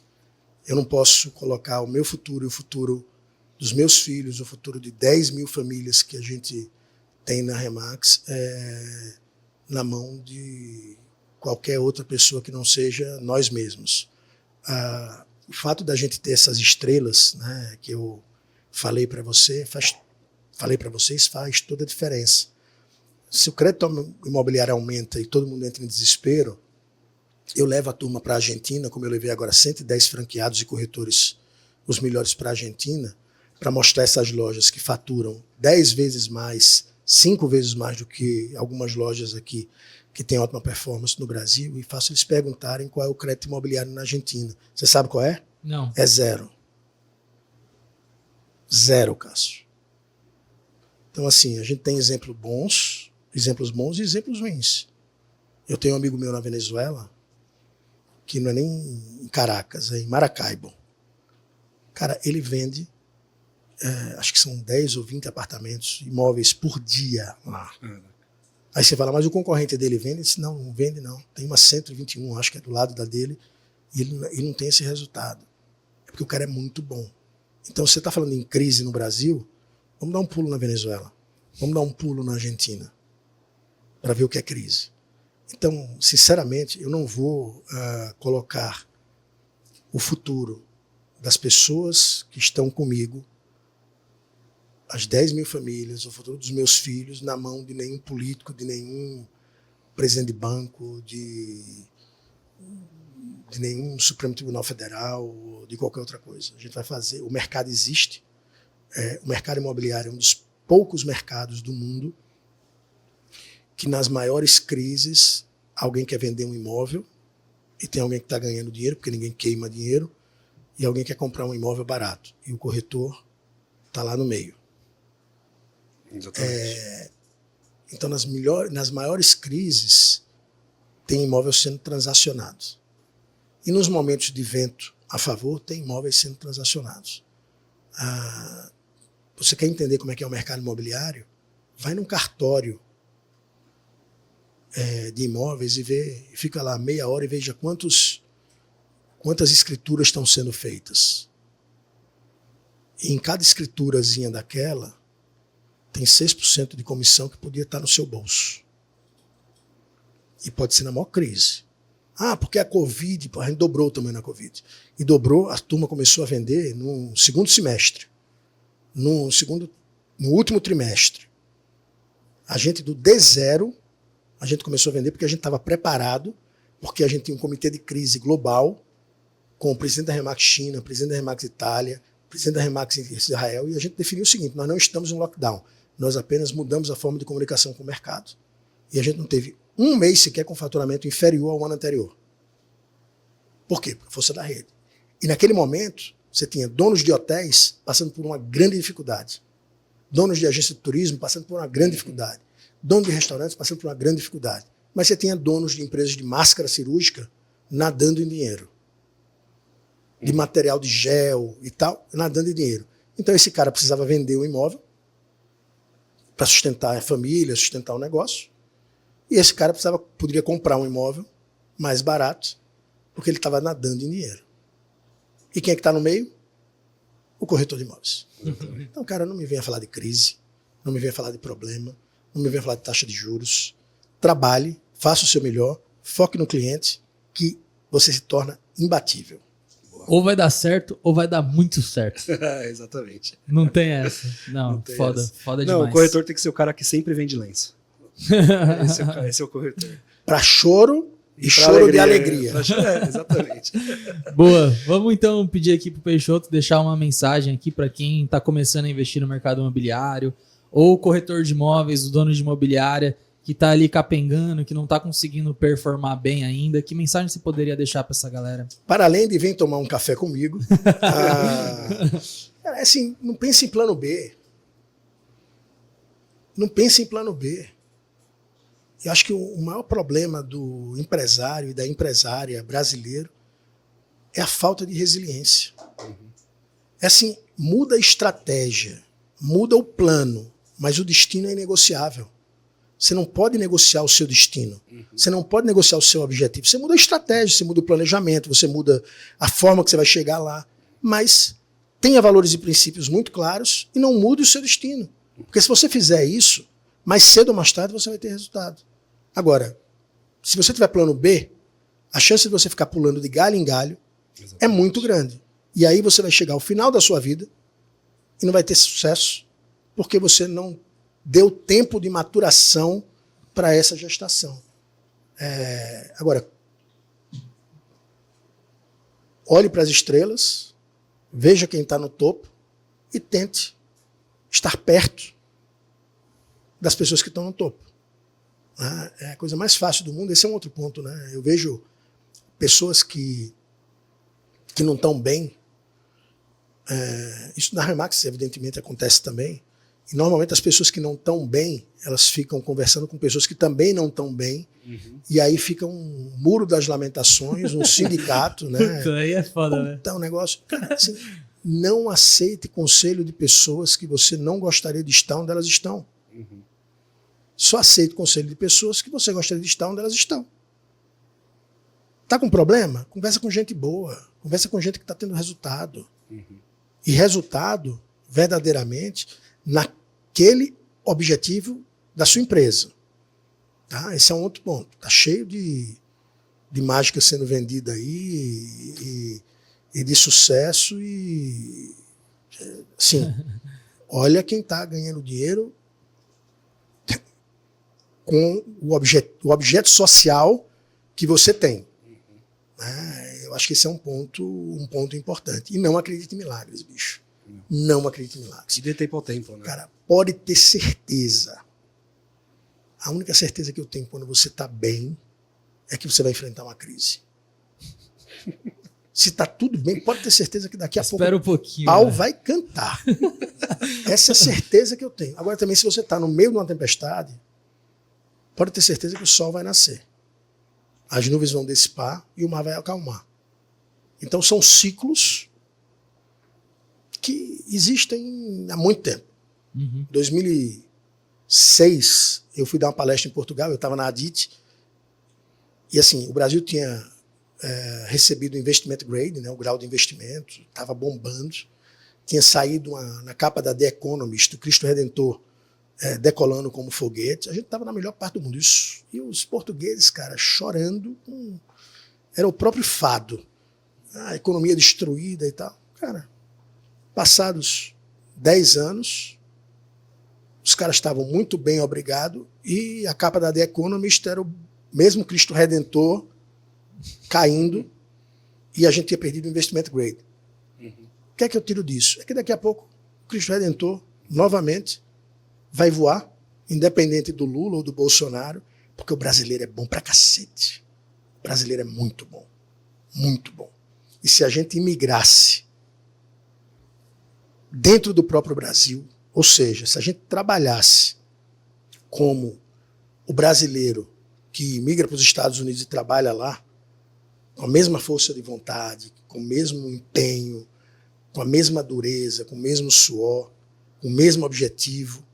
Speaker 3: Eu não posso colocar o meu futuro e o futuro dos meus filhos, o futuro de 10 mil famílias que a gente tem na Remax, na mão de qualquer outra pessoa que não seja nós mesmos. O fato da gente ter essas estrelas, né, que eu falei para vocês, faz toda a diferença. Se o crédito imobiliário aumenta e todo mundo entra em desespero, eu levo a turma para a Argentina, como eu levei agora 110 franqueados e corretores, os melhores para a Argentina, para mostrar essas lojas que faturam 10 vezes mais, 5 vezes mais do que algumas lojas aqui que têm ótima performance no Brasil, e faço eles perguntarem qual é o crédito imobiliário na Argentina. Você sabe qual é?
Speaker 2: Não.
Speaker 3: É zero. Zero, Cássio. Então, assim, a gente tem exemplos bons e exemplos ruins. Eu tenho um amigo meu na Venezuela, que não é nem em Caracas, é em Maracaibo. Cara, ele vende, acho que são 10 ou 20 apartamentos, imóveis por dia lá. Aí você fala, mas o concorrente dele vende? Ele disse, não vende não. Tem uma 121, acho que é do lado da dele, e ele não tem esse resultado. É porque o cara é muito bom. Então, você está falando em crise no Brasil, vamos dar um pulo na Venezuela. Vamos dar um pulo na Argentina para ver o que é crise. Então, sinceramente, eu não vou colocar o futuro das pessoas que estão comigo as 10 mil famílias, o futuro dos meus filhos na mão de nenhum político, de nenhum presidente de banco, de nenhum Supremo Tribunal Federal, de qualquer outra coisa. A gente vai fazer, o mercado existe, o mercado imobiliário é um dos poucos mercados do mundo que nas maiores crises alguém quer vender um imóvel e tem alguém que está ganhando dinheiro, porque ninguém queima dinheiro, e alguém quer comprar um imóvel barato. E o corretor está lá no meio. Então, nas maiores crises, tem imóveis sendo transacionados. E nos momentos de vento a favor, tem imóveis sendo transacionados. Você quer entender como é que é o mercado imobiliário? Vai num cartório de imóveis e fica lá meia hora e veja quantas escrituras estão sendo feitas. E em cada escriturazinha daquela, tem 6% de comissão que podia estar no seu bolso. E pode ser na maior crise. Porque a Covid, a gente dobrou também na Covid. E dobrou, a turma começou a vender no segundo semestre. No último trimestre. A gente do D0, a gente começou a vender porque a gente estava preparado, porque a gente tinha um comitê de crise global, com o presidente da Remax China, o presidente da Remax Itália, o presidente da Remax Israel, e a gente definiu o seguinte: nós não estamos em lockdown, nós apenas mudamos a forma de comunicação com o mercado. E a gente não teve um mês sequer com faturamento inferior ao ano anterior. Por quê? Por força da rede. E naquele momento, você tinha donos de hotéis passando por uma grande dificuldade, donos de agência de turismo passando por uma grande dificuldade, donos de restaurantes passando por uma grande dificuldade. Mas você tinha donos de empresas de máscara cirúrgica nadando em dinheiro, de material de gel e tal, nadando em dinheiro. Então esse cara precisava vender o imóvel para sustentar a família, sustentar o negócio, e esse cara poderia comprar um imóvel mais barato, porque ele estava nadando em dinheiro. E quem é que está no meio? O corretor de imóveis. Então, cara, não me venha falar de crise, não me venha falar de problema, não me venha falar de taxa de juros. Trabalhe, faça o seu melhor, foque no cliente, que você se torna imbatível.
Speaker 2: Ou vai dar certo, ou vai dar muito certo.
Speaker 1: Exatamente.
Speaker 2: Não tem essa. Não tem foda. Essa. Foda demais.
Speaker 1: Não, o corretor tem que ser o cara que sempre vende lenço. Esse é o corretor.
Speaker 3: Para choro e choro de alegria.
Speaker 1: Exatamente.
Speaker 2: Boa. Vamos então pedir aqui pro Peixoto deixar uma mensagem aqui para quem está começando a investir no mercado imobiliário, ou o corretor de imóveis, o dono de imobiliária, que está ali capengando, que não está conseguindo performar bem ainda. Que mensagem você poderia deixar para essa galera?
Speaker 3: Para além de vir tomar um café comigo, assim, não pense em plano B. Não pense em plano B. Eu acho que o maior problema do empresário e da empresária brasileiro é a falta de resiliência. É assim, muda a estratégia, muda o plano, mas o destino é inegociável. Você não pode negociar o seu destino. Você não pode negociar o seu objetivo. Você muda a estratégia, você muda o planejamento, você muda a forma que você vai chegar lá. Mas tenha valores e princípios muito claros e não mude o seu destino. Porque se você fizer isso, mais cedo ou mais tarde você vai ter resultado. Agora, se você tiver plano B, a chance de você ficar pulando de galho em galho é muito grande. E aí você vai chegar ao final da sua vida e não vai ter sucesso porque você não deu tempo de maturação para essa gestação. Agora, olhe para as estrelas, veja quem está no topo e tente estar perto das pessoas que estão no topo. É a coisa mais fácil do mundo. Esse é um outro ponto, né? Eu vejo pessoas que não estão bem. Isso na Remax, evidentemente, acontece também. E normalmente as pessoas que não estão bem, elas ficam conversando com pessoas que também não estão bem. E aí fica um muro das lamentações, um sindicato, né?
Speaker 2: Puta, aí é foda, né?
Speaker 3: Então, um negócio. Cara, assim, não aceite conselho de pessoas que você não gostaria de estar onde elas estão. Só aceite conselho de pessoas que você gostaria de estar onde elas estão. Tá com problema? Conversa com gente boa. Conversa com gente que está tendo resultado. E resultado, verdadeiramente, naquele objetivo da sua empresa. Tá? Esse é um outro ponto. Está cheio de mágica sendo vendida aí e de sucesso. E sim, olha quem está ganhando dinheiro com o objeto social que você tem. Eu acho que esse é um ponto importante. E não acredite em milagres, bicho. Não acredite em milagres.
Speaker 1: E de tempo ao tempo, né?
Speaker 3: Cara, pode ter certeza. A única certeza que eu tenho quando você está bem é que você vai enfrentar uma crise. Se está tudo bem, pode ter certeza que daqui a pouco
Speaker 2: Espera um pouquinho,
Speaker 3: o pau
Speaker 2: né?
Speaker 3: vai cantar. Essa é a certeza que eu tenho. Agora também, se você está no meio de uma tempestade, pode ter certeza que o sol vai nascer. As nuvens vão dissipar e o mar vai acalmar. Então são ciclos que existem há muito tempo. Em 2006, eu fui dar uma palestra em Portugal, eu estava na ADIT, e assim, o Brasil tinha recebido o investment grade, né, o grau de investimento, estava bombando, tinha saído na capa da The Economist, o Cristo Redentor decolando como foguete, a gente estava na melhor parte do mundo. Isso, e os portugueses, cara, chorando, era o próprio fado, a economia destruída e tal. Cara, passados 10 anos, os caras estavam muito bem, obrigado, e a capa da The Economist era o mesmo Cristo Redentor caindo, e a gente tinha perdido o investment grade. O que é que eu tiro disso? É que daqui a pouco o Cristo Redentor, novamente, vai voar, independente do Lula ou do Bolsonaro, porque o brasileiro é bom pra cacete. O brasileiro é muito bom. Muito bom. E se a gente imigrasse dentro do próprio Brasil, ou seja, se a gente trabalhasse como o brasileiro que imigra para os Estados Unidos e trabalha lá, com a mesma força de vontade, com o mesmo empenho, com a mesma dureza, com o mesmo suor, com o mesmo objetivo.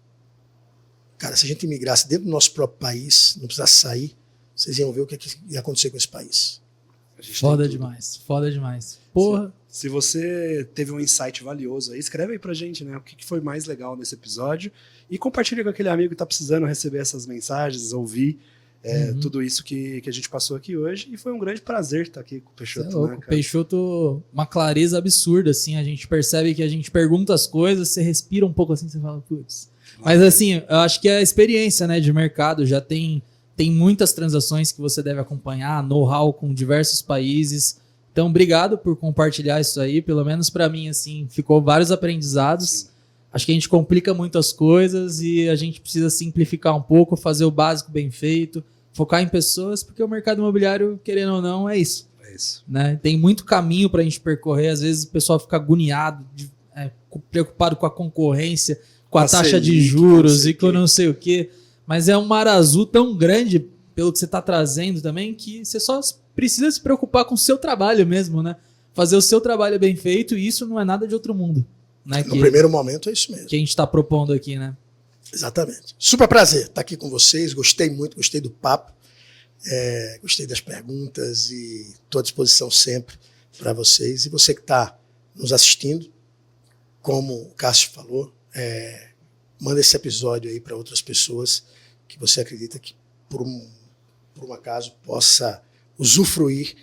Speaker 3: Cara, se a gente imigrasse dentro do nosso próprio país, não precisasse sair, vocês iam ver o que ia acontecer com esse país.
Speaker 2: Foda demais, foda demais. Porra.
Speaker 1: Se você teve um insight valioso aí, escreve aí pra gente, né? O que foi mais legal nesse episódio e compartilha com aquele amigo que tá precisando receber essas mensagens, ouvir tudo isso que a gente passou aqui hoje. E foi um grande prazer estar aqui com o Peixoto.
Speaker 2: Né, cara? O Peixoto, uma clareza absurda, assim. A gente percebe que a gente pergunta as coisas, você respira um pouco assim, você fala, putz. Mas assim, eu acho que é a experiência, né, de mercado. Já tem muitas transações que você deve acompanhar, know-how com diversos países. Então, obrigado por compartilhar isso aí. Pelo menos para mim, assim, ficou vários aprendizados. Sim. Acho que a gente complica muito as coisas e a gente precisa simplificar um pouco, fazer o básico bem feito, focar em pessoas, porque o mercado imobiliário, querendo ou não, é isso.
Speaker 1: É isso.
Speaker 2: Né? Tem muito caminho para a gente percorrer. Às vezes o pessoal fica agoniado, preocupado com a concorrência, com a taxa de juros e com não sei o quê. Mas é um mar azul tão grande, pelo que você está trazendo também, que você só precisa se preocupar com o seu trabalho mesmo, né? Fazer o seu trabalho bem feito, e isso não é nada de outro mundo. Né?
Speaker 3: No primeiro momento é isso mesmo.
Speaker 2: Que a gente está propondo aqui, né?
Speaker 3: Exatamente. Super prazer estar aqui com vocês. Gostei muito, gostei do papo. Gostei das perguntas e estou à disposição sempre para vocês. E você que está nos assistindo, como o Cássio falou, manda esse episódio aí para outras pessoas que você acredita que, por um acaso, possa usufruir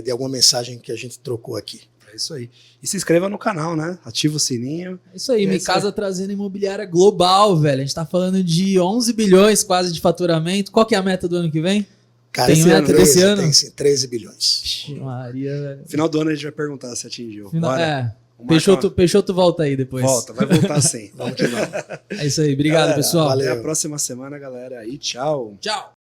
Speaker 3: de alguma mensagem que a gente trocou aqui.
Speaker 1: É isso aí. E se inscreva no canal, né? Ativa o sininho.
Speaker 2: É isso aí, Micasa trazendo imobiliária global, velho. A gente tá falando de 11 bilhões quase de faturamento. Qual que é a meta do ano que vem?
Speaker 3: Cara,
Speaker 2: tem meta desse ano?
Speaker 3: Tem sim, 13 bilhões.
Speaker 2: Maria, velho.
Speaker 1: Final do ano a gente vai perguntar se atingiu.
Speaker 2: Peixoto volta aí depois.
Speaker 1: Volta, vai voltar sim. Vamos que vamos.
Speaker 2: É isso aí, obrigado, pessoal.
Speaker 1: Valeu. Até a próxima semana, galera. E tchau.
Speaker 2: Tchau.